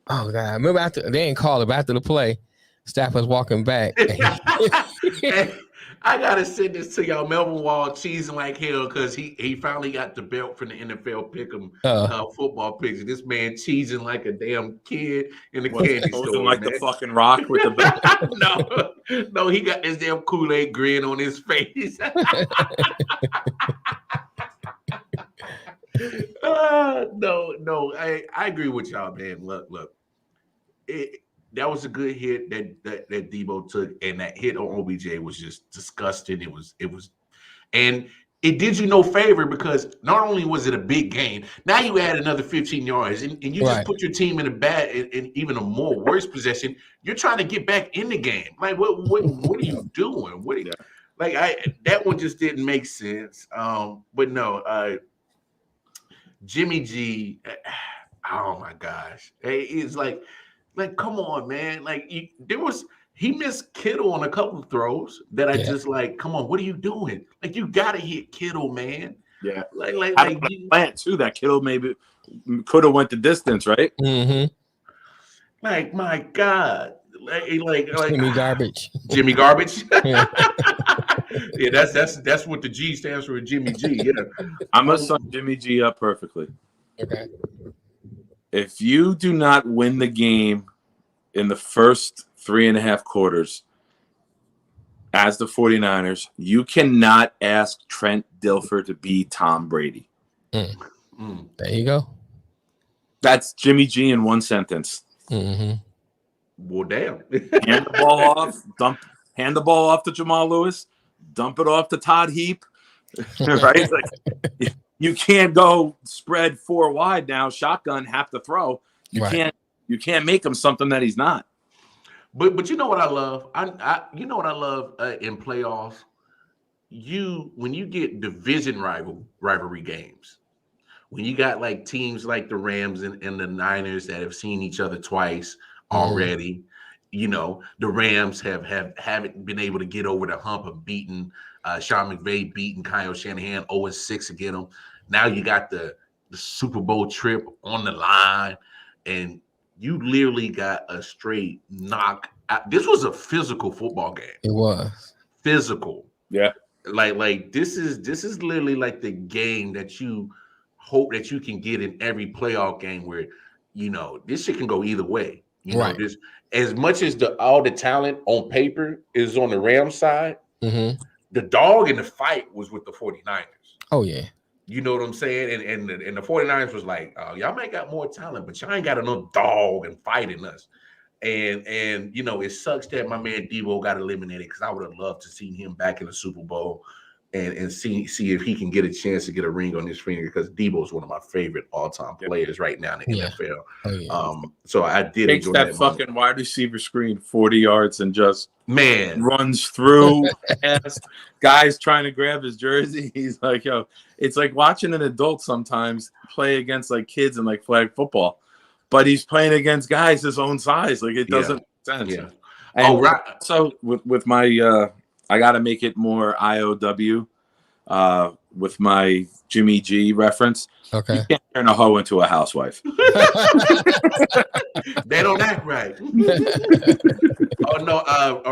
Oh God, remember after they didn't call it, but after the play, Stafford's walking back. I gotta send this to y'all. Melvin Wall cheesing like hell because he finally got the belt from the NFL Pick'em football picks. And this man cheesing like a damn kid in the candy store. Like the fucking Rock with the belt. No, he got this damn Kool-Aid grin on his face. No, I agree with y'all, man. Look. That was a good hit that Debo took, and that hit on OBJ was just disgusting. It was, and it did you no favor because not only was it a big game, now you add another 15 yards, and you just put your team in a bad and even a more worse possession. You're trying to get back in the game. Like what are you doing? That one just didn't make sense. But no, Jimmy G. Oh my gosh, it's like come on, man. He missed Kittle on a couple of throws that I just like, come on, what are you doing? Like you gotta hit Kittle, man. Yeah. Plant too, that Kittle maybe could have went the distance, right? Mm-hmm. Like my God. Like Jimmy Garbage. Jimmy Garbage. Yeah, that's what the G stands for, Jimmy G. Yeah. I'm gonna sum Jimmy G up perfectly. Okay. If you do not win the game in the first 3.5 quarters as the 49ers, you cannot ask Trent Dilfer to be Tom Brady. There you go. That's Jimmy G in one sentence. Mm-hmm. Well, damn. Hand the ball off to Jamal Lewis, dump it off to Todd Heap. Right? You can't go spread 4 wide now, shotgun, have to throw. You can't make him something that he's not. But you know what I love? You know what I love in playoffs? When you get division rivalry games, when you got like teams like the Rams and the Niners that have seen each other twice already, you know, the Rams haven't been able to get over the hump of beating Sean McVay, beating Kyle Shanahan 0-6 against them. Now you got the Super Bowl trip on the line, and you literally got a straight knock. This was a physical football game. It was physical. Yeah. Like this is literally like the game that you hope that you can get in every playoff game where, you know, this shit can go either way. You know, this as much as all the talent on paper is on the Rams side, the dog in the fight was with the 49ers. Oh yeah. You know what I'm saying? And the 49ers was like, y'all might got more talent, but y'all ain't got enough dog and fighting us. And you know, it sucks that my man Debo got eliminated because I would have loved to see him back in the Super Bowl and see if he can get a chance to get a ring on his finger, because Debo is one of my favorite all-time players right now in the NFL. Oh, yeah. So I did Takes enjoy that fucking moment. wide receiver screen 40 yards and just Man runs through past guys trying to grab his jersey. He's like, yo, it's like watching an adult sometimes play against like kids in like flag football, but he's playing against guys his own size. Like it doesn't make sense. Yeah. And right. so with my I got to make it more I.O.W. With my Jimmy G reference. Okay. You can't turn a hoe into a housewife. They don't act right. Oh no,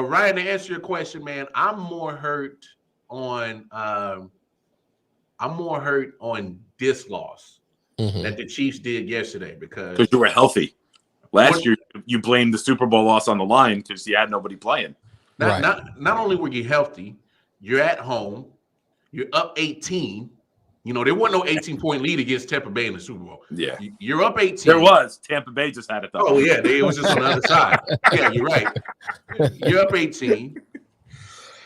Ryan, to answer your question, man, I'm more hurt on this loss that the Chiefs did yesterday because you were healthy. Last year, you blamed the Super Bowl loss on the line because you had nobody playing. Not only were you healthy, you're at home, you're up 18. You know, there wasn't no 18-point lead against Tampa Bay in the Super Bowl. Yeah. You're up 18. There was. Tampa Bay just had it, though. Oh, yeah. It was just on the other side. Yeah, you're right. You're up 18.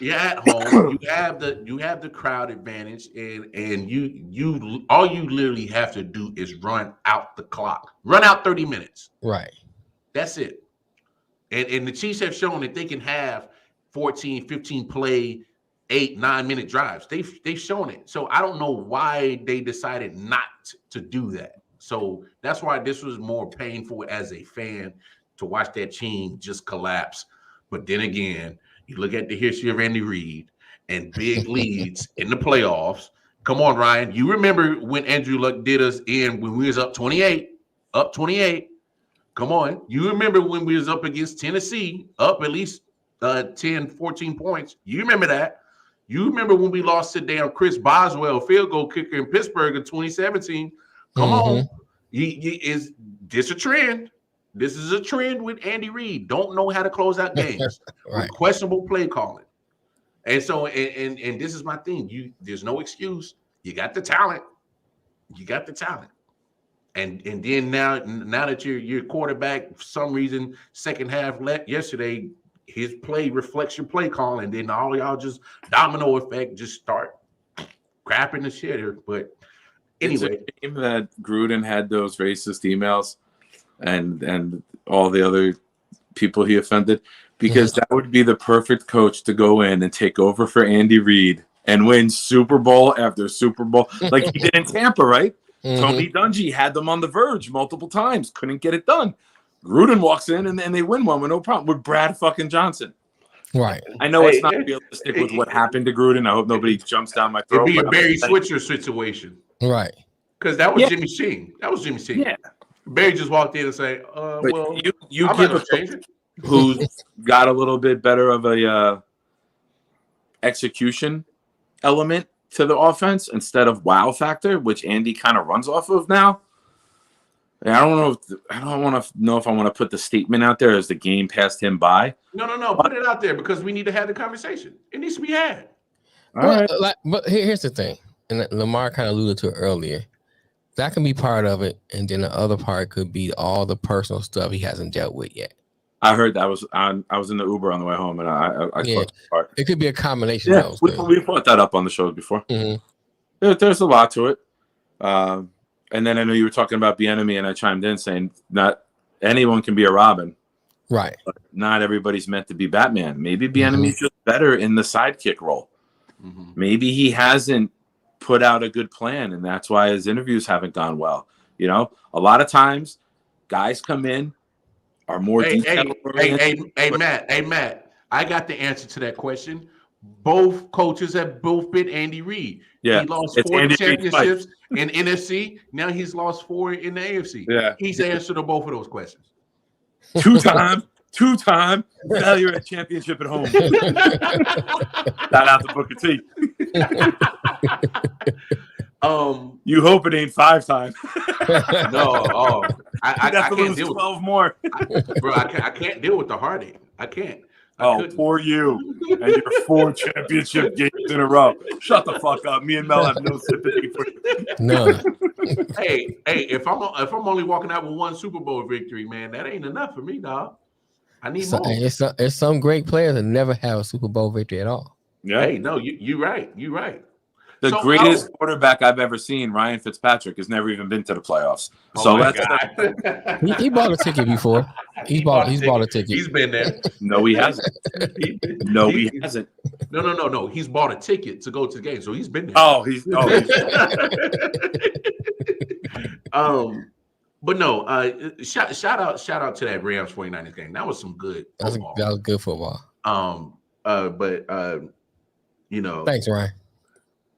You're at home. You have the crowd advantage, and you all you literally have to do is run out the clock. Run out 30 minutes. Right. That's it. And the Chiefs have shown that they can have 14, 15 play, 8-9 minute drives. They've shown it. So I don't know why they decided not to do that. So that's why this was more painful as a fan to watch that team just collapse. But then again, you look at the history of Andy Reid and big leads in the playoffs. Come on, Ryan. You remember when Andrew Luck did us in when we was up 28? Come on. You remember when we was up against Tennessee, up at least 10, 14 points. You remember that. You remember when we lost to damn Chris Boswell, field goal kicker in Pittsburgh in 2017. Come on. Is this a trend? This is a trend with Andy Reid. Don't know how to close out games. Right. With questionable play calling. And so, and this is my thing. There's no excuse. You got the talent. And then now that your quarterback, for some reason, second half yesterday, his play reflects your play call, and then all y'all just domino effect, just start crapping the shitter. But anyway, it's a shame that Gruden had those racist emails and all the other people he offended, because that would be the perfect coach to go in and take over for Andy Reid and win Super Bowl after Super Bowl, like he did in Tampa, right? Tony Dungy had them on the verge multiple times, couldn't get it done. Gruden walks in and they win one with no problem with Brad fucking Johnson. Right. I know it's not realistic with what happened to Gruden. I hope nobody jumps down my throat. It'd be a Barry Switzer situation. Right. Because that was Jimmy Sheen. Yeah. Barry just walked in and say, well, you give a coach who's got a little bit better of a execution element to the offense instead of wow factor, which Andy kind of runs off of now. And I don't want to know if I want to put the statement out there as the game passed him by. No. Put it out there because we need to have the conversation. It needs to be had. But here's the thing, and Lamar kind of alluded to it earlier. That can be part of it, and then the other part could be all the personal stuff he hasn't dealt with yet. I heard that I was in the Uber on the way home, and I part. It could be a combination of those. We brought that up on the shows before. There's a lot to it. And then I know you were talking about Bieniemy, and I chimed in saying not anyone can be a Robin. Right. But not everybody's meant to be Batman. Maybe Bieniemy's just better in the sidekick role. Maybe he hasn't put out a good plan, and that's why his interviews haven't gone well. You know, a lot of times guys come in, are more detailed. Hey, Matt, I got the answer to that question. Both coaches have both been Andy Reid. Yeah. He lost 4 championships in NFC. Now he's lost 4 in the AFC. Yeah. He's the answer to both of those questions. Two-time failure at championship at home. Shout out to Booker T. You hope it ain't 5-time. No, I can't lose deal 12 more. Bro, I can't deal with the heartache. I can't. Poor you and your 4 championship games in a row. Shut the fuck up. Me and Mel have no sympathy for you. None. hey, if I'm only walking out with 1 Super Bowl victory, man, that ain't enough for me, dog. I need more. It's some great players that never have a Super Bowl victory at all. Yeah. Hey, no, you're right. You're right. The greatest quarterback I've ever seen, Ryan Fitzpatrick, has never even been to the plaplayoffs. He bought a ticket before. He's bought a ticket. He's been there. No, he hasn't. He hasn't. No. He's bought a ticket to go to the game, so he's been there. But no, shout out to that Rams 49ers game. That was some good football. That was good football. Thanks, Ryan.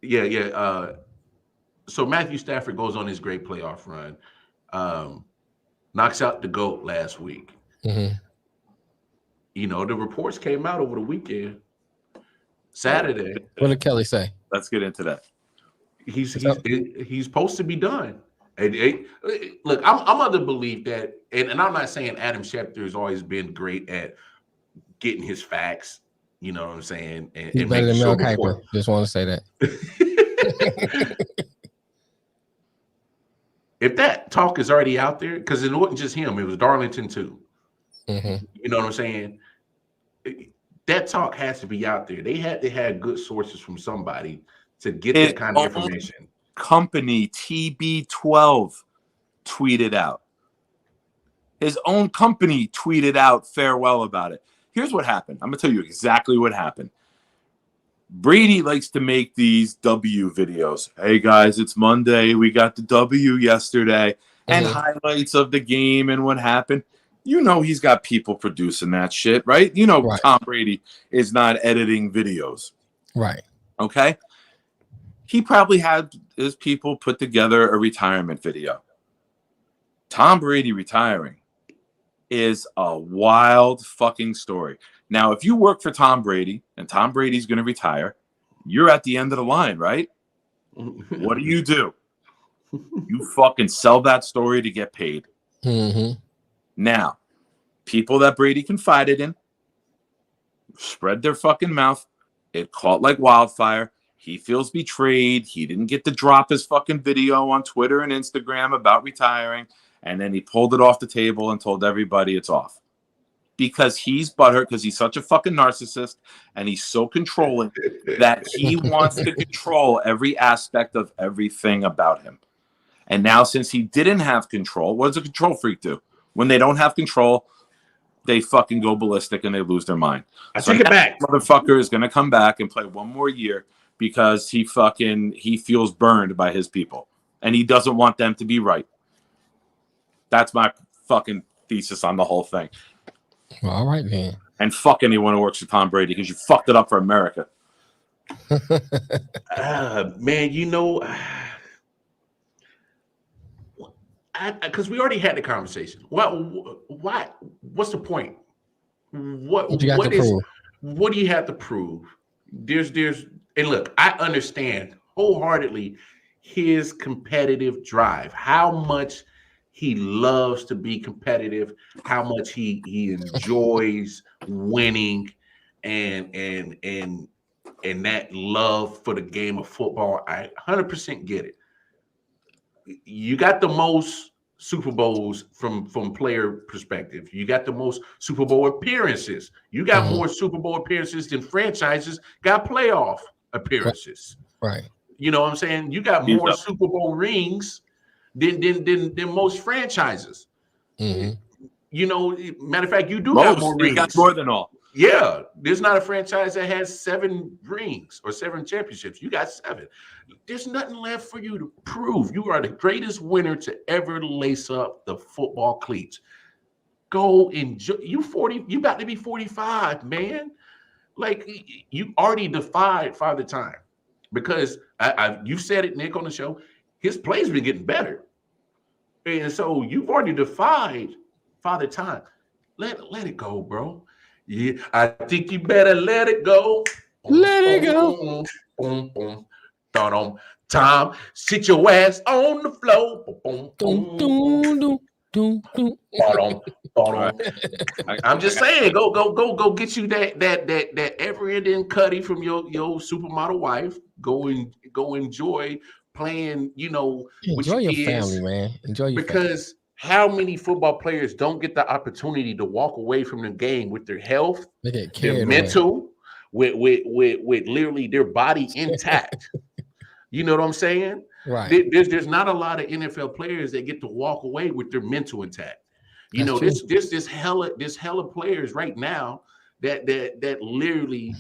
Yeah. So Matthew Stafford goes on his great playoff run, knocks out the GOAT last week. Mm-hmm. The reports came out over the weekend, Saturday. What did Kelly say? Let's get into that. He's supposed to be done. Look, I'm of the belief that, and I'm not saying Adam Schefter has always been great at getting his facts. You know what I'm saying? He's better than Mel Kiper. Just want to say that. If that talk is already out there, because it wasn't just him, it was Darlington too. Mm-hmm. You know what I'm saying? That talk has to be out there. They had to have good sources from somebody to get that kind of information. Company TB12 tweeted out. His own company tweeted out farewell about it. Here's what happened. I'm going to tell you exactly what happened. Brady likes to make these W videos. Hey, guys, it's Monday. We got the W yesterday. And highlights of the game and what happened. He's got people producing that shit, right? Right. Tom Brady is not editing videos. Right. Okay? He probably had his people put together a retirement video. Tom Brady retiring is a wild fucking story. Now, if you work for Tom Brady and Tom Brady's going to retire, you're at the end of the line, right? What do? You fucking sell that story to get paid. Mm-hmm. Now, people that Brady confided in spread their fucking mouth. It caught like wildfire. He feels betrayed. He didn't get to drop his fucking video on Twitter and Instagram about retiring. And then he pulled it off the table and told everybody it's off. Because he's butthurt, because he's such a fucking narcissist and he's so controlling that he wants to control every aspect of everything about him. And now, since he didn't have control, what does a control freak do? When they don't have control, they fucking go ballistic and they lose their mind. I take it back. Motherfucker is going to come back and play one more year because he feels burned by his people. And he doesn't want them to be right. That's my fucking thesis on the whole thing. Well, all right, man. And fuck anyone who works for Tom Brady because you fucked it up for America. Man, because we already had the conversation. Why? What's the point? What do you have to prove? And look, I understand wholeheartedly his competitive drive, how much he loves to be competitive, how much he enjoys winning, and that love for the game of football. I 100% get it. You got the most Super Bowls from player perspective. You got the most Super Bowl appearances. You got more Super Bowl appearances than franchises got playoff appearances. Right. You know what I'm saying? You got more Super Bowl rings than most franchises. Mm-hmm. Matter of fact, you do have more rings. You got more than all. Yeah, there's not a franchise that has 7 rings or 7 championships. You got 7. There's nothing left for you to prove. You are the greatest winner to ever lace up the football cleats. Go enjoy. You about to be 45, man. Like, you already defied Father Time, because you said it, Nick, on the show. His play's been getting better, and so you've already defied Father Time. Let it go, bro. Yeah, I think you better let it go. Let it go. Tom, sit your ass on the floor. Doom, doom. I'm just saying, go get you that ever-ending cutty from your supermodel wife. Go enjoy playing, with Enjoy your kids, family, man. Enjoy your family. because how many football players don't get the opportunity to walk away from the game with their health, They get their carried mental, with literally their body intact. You know what I'm saying? Right. There's not a lot of NFL players that get to walk away with their mental intact. That's true. This hella players right now that literally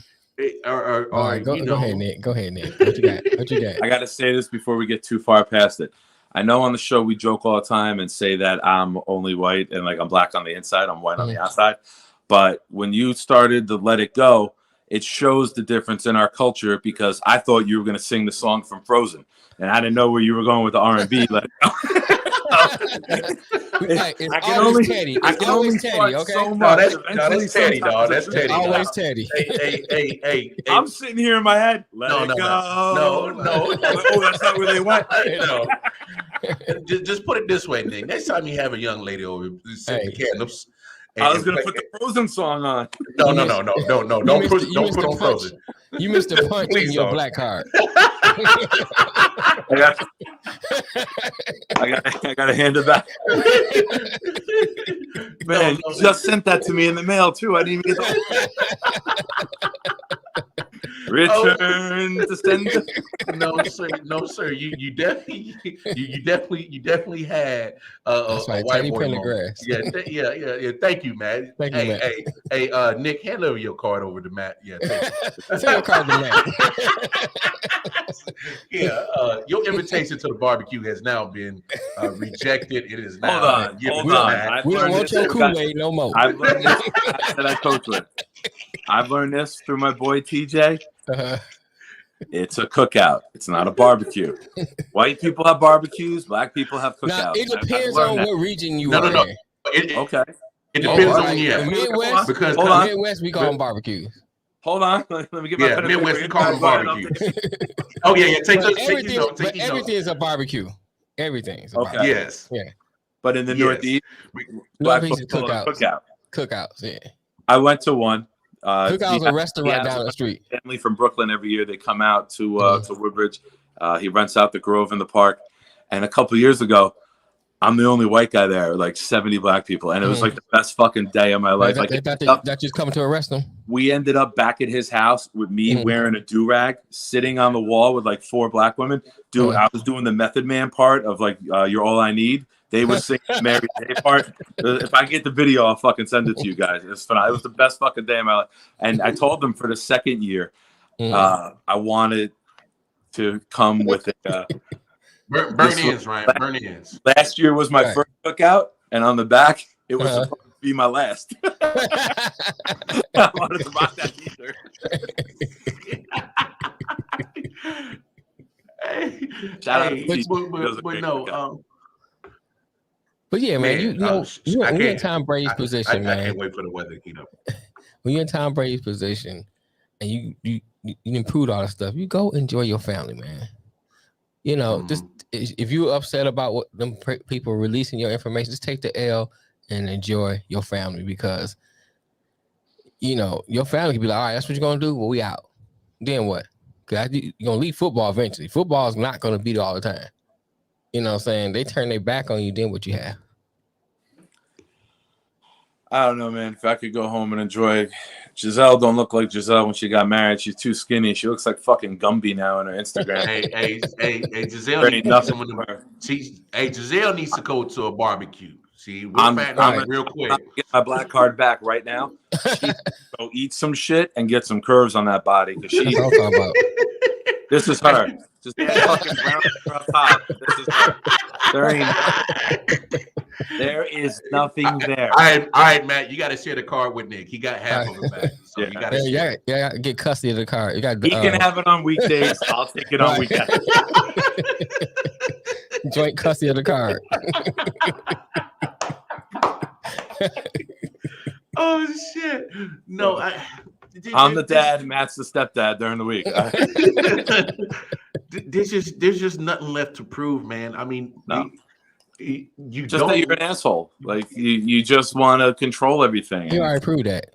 are All right, go ahead, Nick. Go ahead, Nick. What you got? What you got? I got to say this before we get too far past it. I know on the show we joke all the time and say that I'm only white and like I'm black on the inside, I'm white on the outside. But when you started to Let It Go, it shows the difference in our culture, because I thought you were going to sing the song from Frozen, and I didn't know where you were going with the R&B. Let It Go. It's always Teddy. It's always Teddy. Okay. So No, much. that's Teddy, dog. That's Teddy. Always Teddy. Hey. I'm sitting here in my head. Let it go. No. Oh, that's not where they went. Just put it this way, Nick. Next time you have a young lady over, set the candles. I was gonna put the Frozen song on. No. Don't put on Frozen. You missed a punch in your black card. I got to hand it back. Man, you just sent that to me in the mail too. I didn't even get that. Return to sender. No, sir. You definitely had a white Teddy boy moment. Yeah. Thank you, man. Thank you, Matt. Hey, Nick, hand over your card over to Matt. Yeah, send your card to Matt. Your invitation to the barbecue has now been rejected. It is now. Hold on. We don't want your Kool-Aid no more. I've learned this. I coach with. I've learned this through my boy TJ. It's a cookout. It's not a barbecue. White people have barbecues. Black people have cookouts. Now, it depends on what region you are in. Okay. It depends on Midwest, because Midwest we call them barbecues. Hold on. Let me get my Midwest we call them barbecues. Oh yeah. Everything is a barbecue. Everything is a barbecue. Yes. Yeah. But in the Northeast, Northeast is cookouts. Yeah. I went to one. Cookout's a restaurant down the street. Family from Brooklyn every year, they come out to Woodbridge. He rents out the Grove in the park. And a couple years ago, I'm the only white guy there, like 70 black people. And it was like the best fucking day of my life. They thought that just coming to arrest them. We ended up back at his house with me wearing a do-rag, sitting on the wall with like 4 black women. I was doing the Method Man part of like, You're All I Need. They were singing the Mary J part. If I get the video, I'll fucking send it to you guys. It's fun. It was the best fucking day of my life. And I told them for the second year, I wanted to come with it. Burn ends, Ryan. Burn ends. Last year was my first cookout, and on the back, it was supposed to be my last. I wanted to buy that either. Shout out to But yeah, man, when you're in Tom Brady's position, man. I can't wait for the weather to heat up. When you're in Tom Brady's position and you improved all the stuff, you go enjoy your family, man. Just if you're upset about what them people releasing your information, just take the L and enjoy your family, because your family can be like, all right, that's what you're gonna do. Well, we out. Then what? Because you're gonna leave football eventually. Football is not gonna be there all the time. You know what I'm saying? They turn their back on you, then what you have? I don't know, man. If I could go home and enjoy. Giselle don't look like Giselle when she got married. She's too skinny. She looks like fucking Gumby now on her Instagram. Hey, Giselle needs nothing with her. Giselle needs to go to a barbecue. See, I'm real quick. I'm get my black card back right now. She go eat some shit and get some curves on that body, because she. This is her. Just fucking brown on top. This is her. There is nothing there. All right, Matt. You got to share the card with Nick. He got half of it back. So you got to get custody of the card. He can have it on weekdays. I'll take it on weekends. Joint custody of the card. Oh shit! No, I'm the dad. Matt's the stepdad during the week. There's just nothing left to prove, man. I mean, no. You just that you're an asshole. Like you just want to control everything. You already proved that.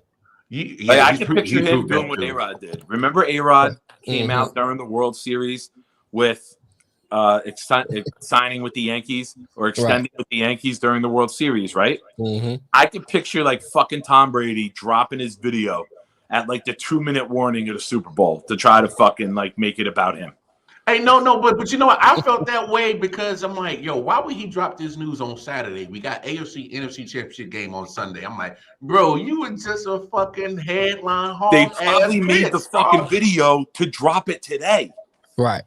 I can picture him doing what A-Rod did. Remember A-Rod came out during the World Series with signing with the Yankees or extending with the Yankees during the World Series, right? I could picture like fucking Tom Brady dropping his video at like the 2-minute warning of the Super Bowl to try to fucking like make it about him. Hey, no, but you know what? I felt that way because I'm like, yo, why would he drop this news on Saturday? We got AFC NFC Championship game on Sunday. I'm like, bro, you were just a fucking headline hog. They probably made the fucking video to drop it today. Right.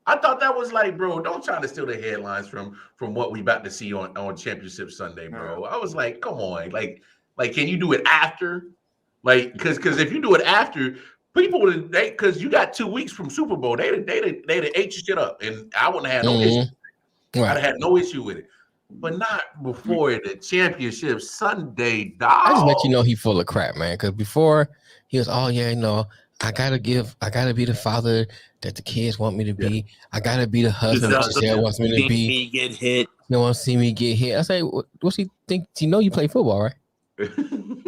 I thought that was like, bro, don't try to steal the headlines from what we about to see on Championship Sunday, bro. I was like, come on, like, can you do it after? Like, because if you do it after, people would because you got 2 weeks from Super Bowl, they'd ate your shit up, and I wouldn't have had no issue. I'd have had no issue with it, but not before the Championship Sunday. Dog. I just let you know he full of crap, man. Because before he was, oh yeah, I gotta be the father that the kids want me to be. I gotta be the husband that Giselle wants me to be. Get hit. No one see me get hit. I say, what's he think? You play football, right?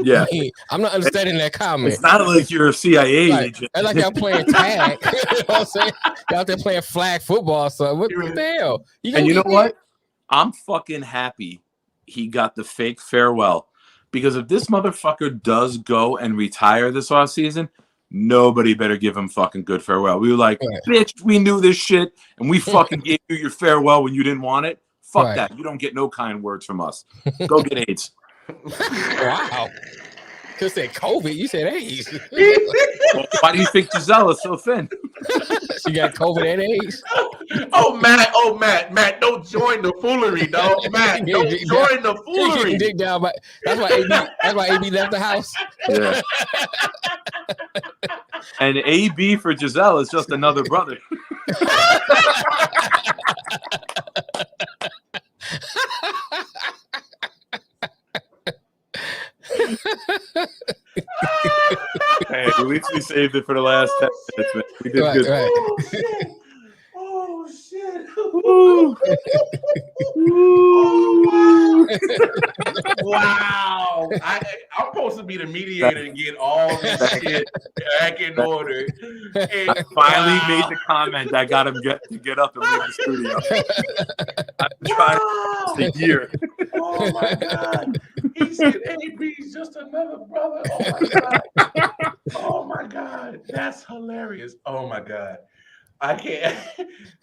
Yeah, I'm not understanding that comment. It's not like you're a CIA agent. It's like y'all playing tag. You know what I'm saying? Y'all out there playing flag football. So what the hell? And you know what? I'm fucking happy he got the fake farewell, because if this motherfucker does go and retire this offseason, nobody better give him fucking good farewell. We were like, bitch, we knew this shit, and we fucking gave you your farewell when you didn't want it. Fuck that. You don't get no kind words from us. Go get AIDS. Wow. Just said COVID. You said AIDS. Well, why do you think Giselle is so thin? She got COVID and AIDS. Oh, Matt, don't join the foolery, dog. Matt, don't join the foolery. Dig down, but that's why AB left the house. Yeah. And AB for Giselle is just another brother. Hey, at least we saved it for the last 10 minutes, man. We did good. Right. Oh shit! Wow! I'm supposed to be the mediator and get all this shit back in order. I finally made the comment that got him to get up and leave the studio. I've been trying for a year. Oh my god! He said AB's just another brother. Oh my god! Oh my god! That's hilarious. Oh my god! I can't.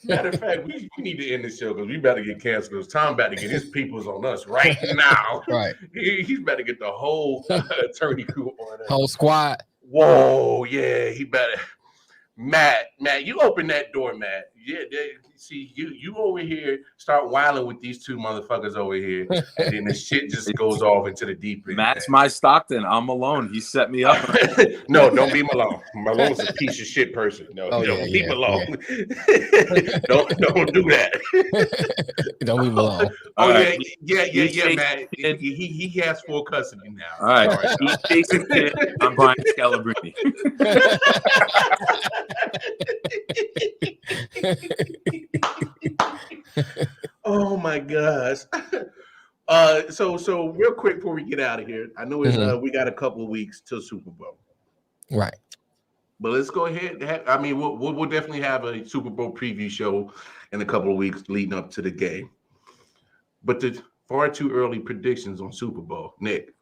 Matter of fact, we need to end this show because we better get canceled. Because Tom about to get his peoples on us right now. Right. He's about to get the whole attorney crew on us. Whole squad. Whoa, yeah, he better. Matt, you open that door, Matt. Yeah, see, you over here start wilding with these two motherfuckers over here, and then the shit just goes off into the deep end. Matt's my Stockton. I'm Malone. He set me up. No, don't be Malone. Malone's a piece of shit person. No, be Malone. Yeah. don't do that. Don't be Malone. Oh right. yeah, Matt. He has full custody now. All right. He's Jason Kidd. I'm Brian Scalabrine. Oh my gosh. So real quick before we get out of here, I know it's we got a couple of weeks till Super Bowl. Right. But let's go ahead. We'll definitely have a Super Bowl preview show in a couple of weeks leading up to the game. But the far too early predictions on Super Bowl, Nick.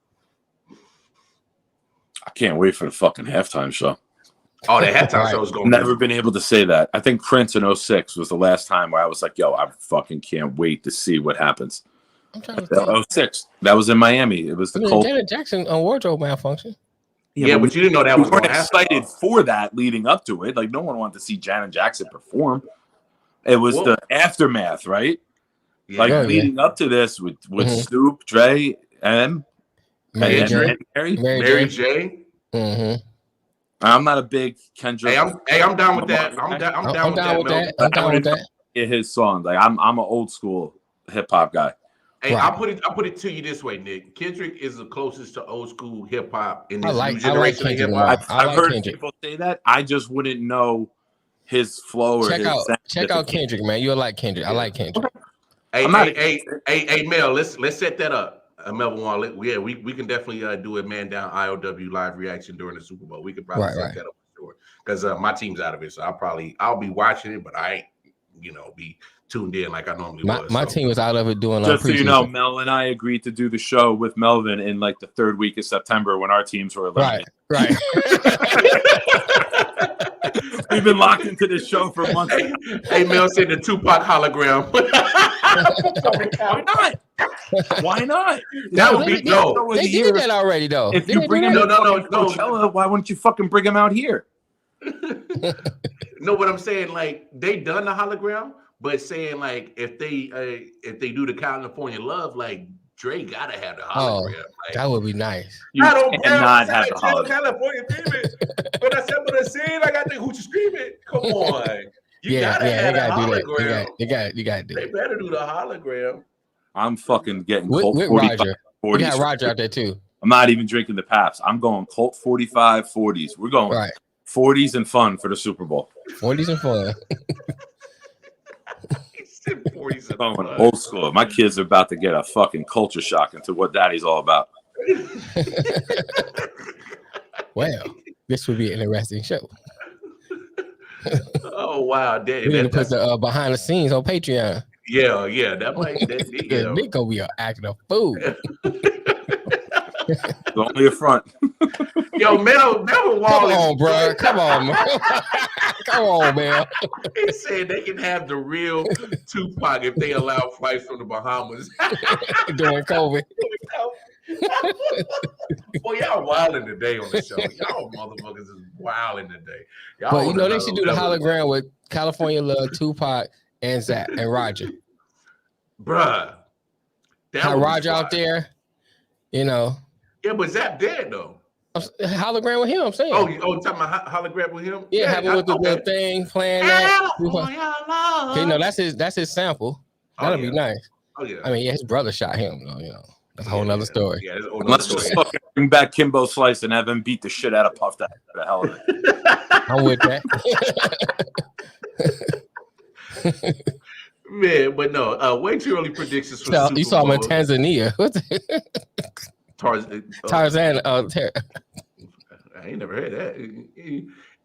I can't wait for the fucking halftime show. Oh, the halftime show is going. Never been able to say that. I think Prince in 06 was the last time where I was like, "Yo, I fucking can't wait to see what happens." I'm trying to think. 06. That was in Miami. It was the Colts. Janet Jackson on wardrobe malfunction. Yeah, but you didn't know that was going to happen. Excited for that leading up to it. Like no one wanted to see Janet Jackson perform. It was the aftermath, right? Yeah, like leading up to this with Snoop, Dre, and Mary J. Mm-hmm. I'm not a big Kendrick. Hey, I'm down with that. I'm down with that. I'm down with that. His songs, like I'm an old school hip hop guy. Hey, I'll put it to you this way, Nick. Kendrick is the closest to old school hip hop in this new generation of hip hop. I've heard people say that. I just wouldn't know his flow or check out Kendrick, man. You'll like Kendrick. I like Kendrick. Hey, Mel, let's set that up. Melvin Wall, yeah, we can definitely do a man down I.O.W. live reaction during the Super Bowl. We could probably set that up for sure. Because my team's out of it, so I'll be watching it, but I ain't, be tuned in like I normally was. My team was out of it doing. Just so you know, Mel and I agreed to do the show with Melvin in like the third week of September when our teams were eliminated. Right. We've been locked into this show for months. Hey, Mel said the Tupac hologram. Why not? That would be dope. They did that already, though. If you bring him to Coachella, why wouldn't you fucking bring him out here? No, what I'm saying, like they done the hologram, but saying like if they do the California Love, like Dre gotta have the hologram. Like, that would be nice. I don't cannot have the hologram. California demon. But I said, but I said I got the hoochie screaming. Come on, you gotta have the hologram. You gotta do They better do the hologram. I'm fucking getting with Colt 45 Roger. You got Roger out there too. I'm not even drinking the Paps. I'm going Colt 45 40s. We're going 40s and fun for the Super Bowl. 40s and fun. He said 40s and going fun. Old school. My kids are about to get a fucking culture shock into what daddy's all about. Well, this would be an interesting show. Oh wow, we're gonna put the behind the scenes on Patreon. Yeah, that might. Nick gonna be acting a fool. It's only a front. Yo, Mel Wallace. Come on, bro. Come on, man. Come on, man. He said they can have the real Tupac if they allow flights from the Bahamas during COVID. Boy, y'all wilding today on the show. Y'all motherfuckers is wilding today. But they should do the hologram with California Love, Tupac, and Zach and Roger. Bruh. Have Roger out there, Yeah, but Zach dead though. Hologram with him, I'm saying. Oh, talking about hologram with him? Yeah, have him with the little thing playing that. Okay, that's his sample. That'll be nice. Oh yeah. I mean, his brother shot him though, That's a whole nother story. Yeah, let's just fucking bring back Kimbo Slice and have him beat the shit out of Puff Daddy for the hell of it. I'm with that. Man, but no, way too early predictions for you saw him in Tanzania. Tarzan. I ain't never heard that.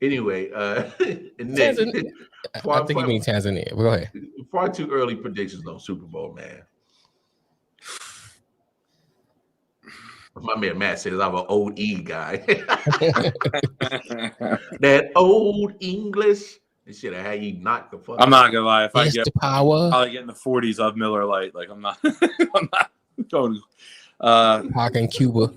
Anyway, Tanzania. I think you mean Tanzania. But go ahead. Far too early predictions on Super Bowl, man. My man Matt says I'm an old E guy. That old English. This shit, how you knock the fuck. I'm not gonna lie. If I get the power, I'll get in the 40s of Miller Lite. Like I'm not going. Talking Cuba.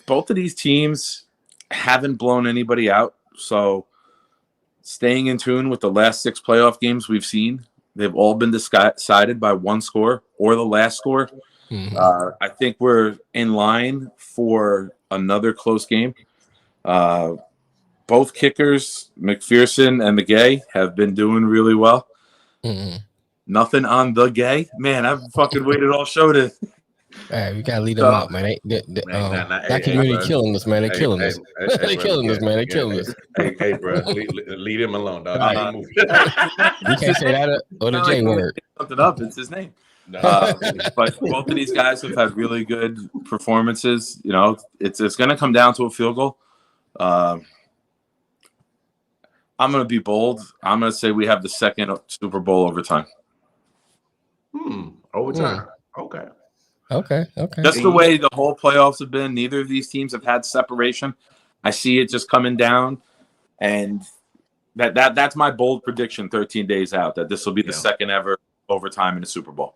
Both of these teams haven't blown anybody out, so staying in tune with the last 6 playoff games we've seen, they've all been decided by one score or the last score. Mm-hmm. I think we're in line for another close game. Both kickers, McPherson and McGay, have been doing really well. Mm-hmm. Nothing on the gay. Man, I've fucking waited all show to. Hey, we gotta lead them up, man. That community killing us, man. They're killing us. They're killing us, man. They're killing us. Hey, bro, leave him alone, dog. You can't say that or the J word. Something up. It's his name. But both of these guys have had really good performances. It's going to come down to a field goal. I'm going to be bold. I'm going to say we have the second Super Bowl overtime. Overtime. Okay. Just the way the whole playoffs have been, neither of these teams have had separation. I see it just coming down, and that's my bold prediction 13 days out, that this will be the second ever overtime in the Super Bowl.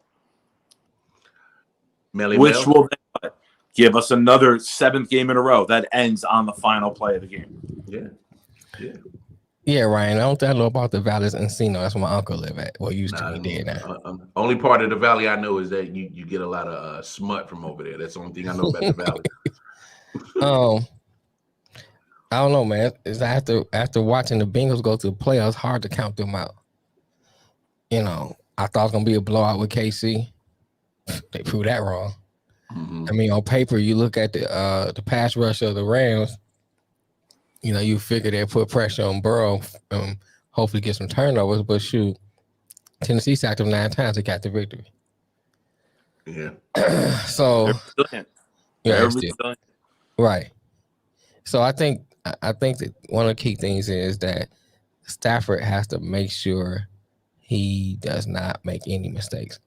Which will then give us another 7th game in a row that ends on the final play of the game. Yeah, Ryan. I don't know about the Valleys Encino. That's where my uncle live at. Well, used to be dead now. Only part of the valley I know is that you get a lot of smut from over there. That's the only thing I know about the valley. I don't know, man. It's after watching the Bengals go to the playoffs, hard to count them out. I thought it was gonna be a blowout with KC. They proved that wrong. Mm-hmm. I mean, on paper, you look at the pass rush of the Rams. You figure they put pressure on Burrow, hopefully get some turnovers. But shoot, Tennessee sacked them 9 times. They got the victory. Yeah. So They're resilient. yeah, They're still, resilient. right. So I think that one of the key things is that Stafford has to make sure he does not make any mistakes.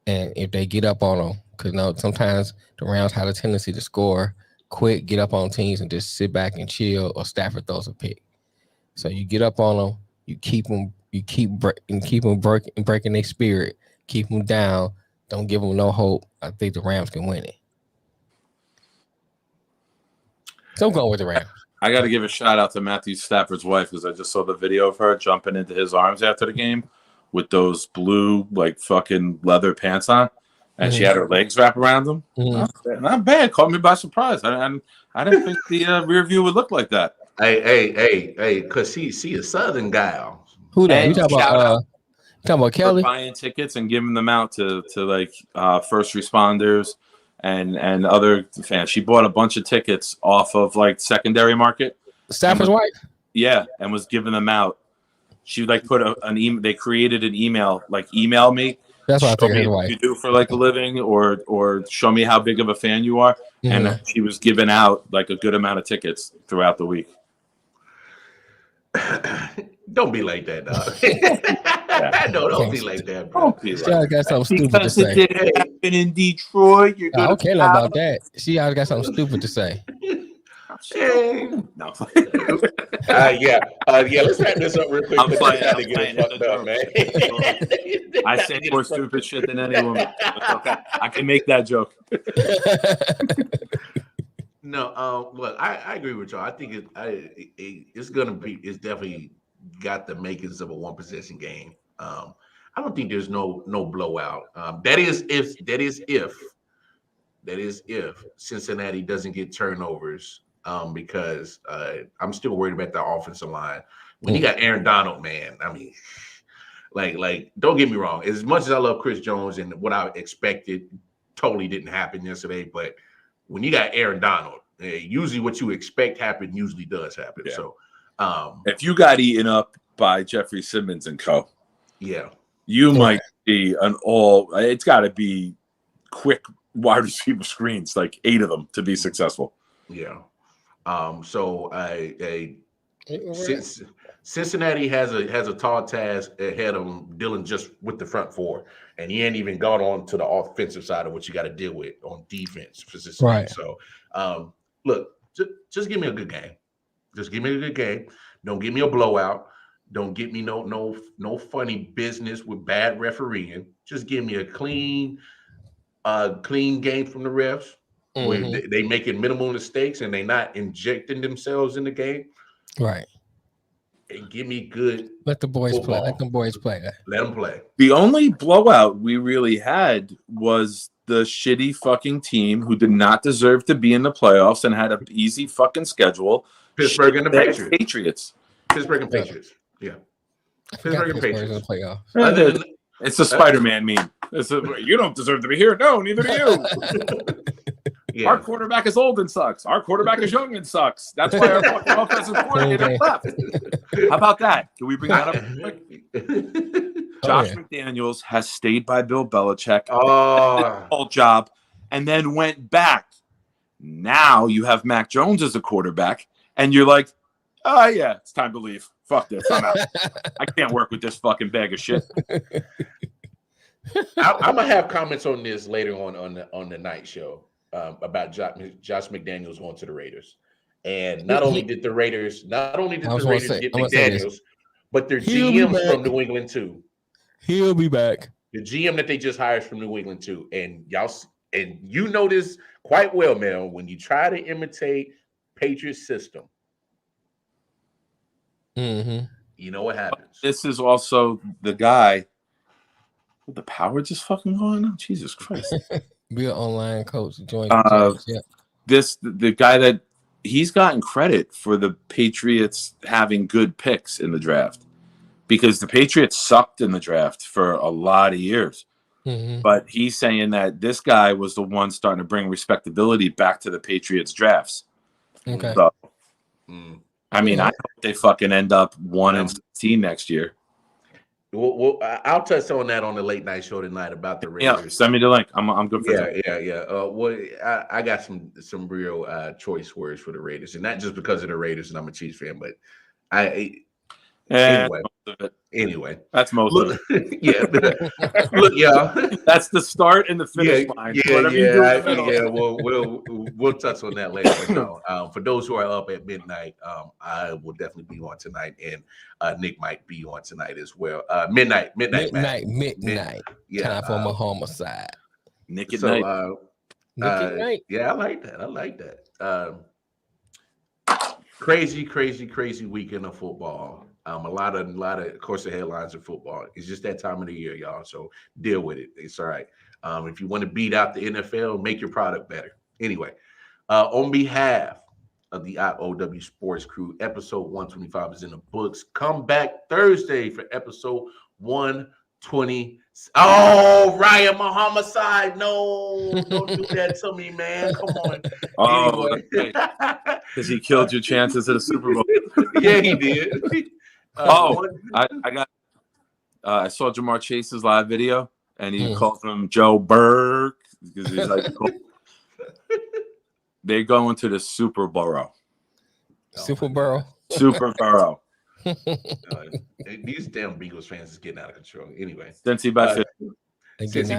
And if they get up on him, because sometimes the Rams have a tendency to score quick, get up on teams, and just sit back and chill, or Stafford throws a pick. So you get up on them, you keep them breaking their spirit, keep them down, don't give them no hope. I think the Rams can win it. So I'm going with the Rams. I got to give a shout out to Matthew Stafford's wife, because I just saw the video of her jumping into his arms after the game with those blue, like, fucking leather pants on, and she had her legs wrapped around them. Not bad. Caught me by surprise. I didn't think the rear view would look like that. Hey, because she a Southern gal. Who that? You talking about Kelly? Buying tickets and giving them out to like first responders and other fans. She bought a bunch of tickets off of like secondary market. Stafford's wife? Yeah, and was giving them out. She like put an email. They created an email, like, email me. That's what I show figured. me what you do for like a living, or show me how big of a fan you are. And she was giving out like a good amount of tickets throughout the week. Don't be like that, dog. Don't be like that, bro. Don't be like that. Got something stupid to say. Because it didn't happen in Detroit. You're I don't care about that. She always got something stupid to say. No. Yeah. Let's wrap this up real quick. I'm playing. Man. I say more stupid shit than any woman. Okay. I can make that joke. No, look, I agree with y'all. I think it's definitely got the makings of a one possession game. I don't think there's no blowout. That is if Cincinnati doesn't get turnovers. Because I'm still worried about the offensive line. When you got Aaron Donald, man, I mean, like, don't get me wrong. As much as I love Chris Jones and what I expected totally didn't happen yesterday, but when you got Aaron Donald, usually what you expect usually does happen. Yeah. So if you got eaten up by Jeffrey Simmons and co, you might be it's got to be quick wide receiver screens, like 8 of them, to be successful. Yeah. So Cincinnati has a tall task ahead of them, dealing just with the front 4, and he ain't even gone on to the offensive side of what you got to deal with on defense for Cincinnati. Right. So, look, just give me a good game. Just give me a good game. Don't give me a blowout. Don't get me no funny business with bad refereeing. Just give me a clean game from the refs. Where they making minimal mistakes and they not injecting themselves in the game. Right. And give me good. Let the boys football. play. Let them boys play. Let them play. The only blowout we really had was the shitty fucking team who did not deserve to be in the playoffs and had an easy fucking schedule. Pittsburgh and the Patriots. Pittsburgh and Patriots. Yeah. Pittsburgh and Patriots. In the playoffs. It's a Spider-Man meme. You don't deserve to be here. No, neither do you. Yeah. Our quarterback is old and sucks. Our quarterback is young and sucks. That's why our fucking offensive coordinator left. How about that? Can we bring that up quick? Josh McDaniels has stayed by Bill Belichick. Whole job, and then went back. Now you have Mac Jones as a quarterback, and you're like, oh yeah, it's time to leave. Fuck this. I'm out. I can't work with this fucking bag of shit. I'm gonna have comments on this later on the night show. About Josh McDaniels going to the Raiders, and not only did the Raiders get McDaniels, but their GM's from New England too. He'll be back. The GM that they just hired from New England too, and you know this quite well, Mel. When you try to imitate Patriots system, you know what happens. This is also the guy. The power just fucking going on. Jesus Christ. Be an online coach. Join the guy that he's gotten credit for the Patriots having good picks in the draft, because the Patriots sucked in the draft for a lot of years. But he's saying that this guy was the one starting to bring respectability back to the Patriots drafts. Okay. So, I mean, I hope they fucking end up 1-16 next year. I'll touch on that on the late night show tonight about the Raiders. Yeah, send me the link. I'm good for that. Yeah. I got some real choice words for the Raiders, and not just because of the Raiders and I'm a Chiefs fan, but Anyway, that's most of it. Yeah, look, y'all. That's the start and the finish line. We'll touch on that later. But no, for those who are up at midnight, I will definitely be on tonight, and Nick might be on tonight as well. Midnight. Yeah, time for my homicide. Nick at night. Nick at night. Yeah, I like that. Crazy weekend of football. A lot of course, the headlines of football. It's just that time of the year, y'all. So deal with it. It's all right. If you want to beat out the NFL, make your product better. Anyway, on behalf of the I.O.W. Sports Crew, episode 125 is in the books. Come back Thursday for episode 120. Oh, Ryan, my homicide. No, don't do that to me, man. Come on. Oh, because he killed your chances at a Super Bowl. Yeah, he did. I saw Jamar Chase's live video, and he called him Joe Burke because he's like, they're going to the Superbowl. Superbowl. These damn Bengals fans is getting out of control. Anyway, Cincy by 50. They're getting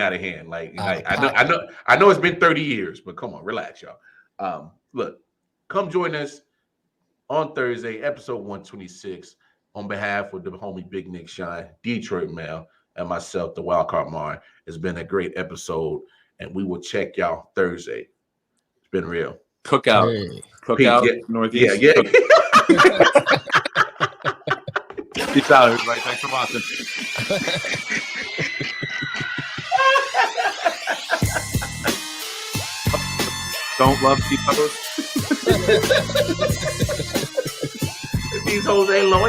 out of hand. I know it's been 30 years, but come on, relax, y'all. Look, come join us on Thursday, episode 126, on behalf of the homie Big Nick Shine, Detroit Mail, and myself, the Wildcard Mar. It's been a great episode, and we will check y'all Thursday. It's been real. Cookout, Northeast. Yeah. Peace out, everybody. Thanks for watching. Don't love these hoes. These hoes ain't loyal.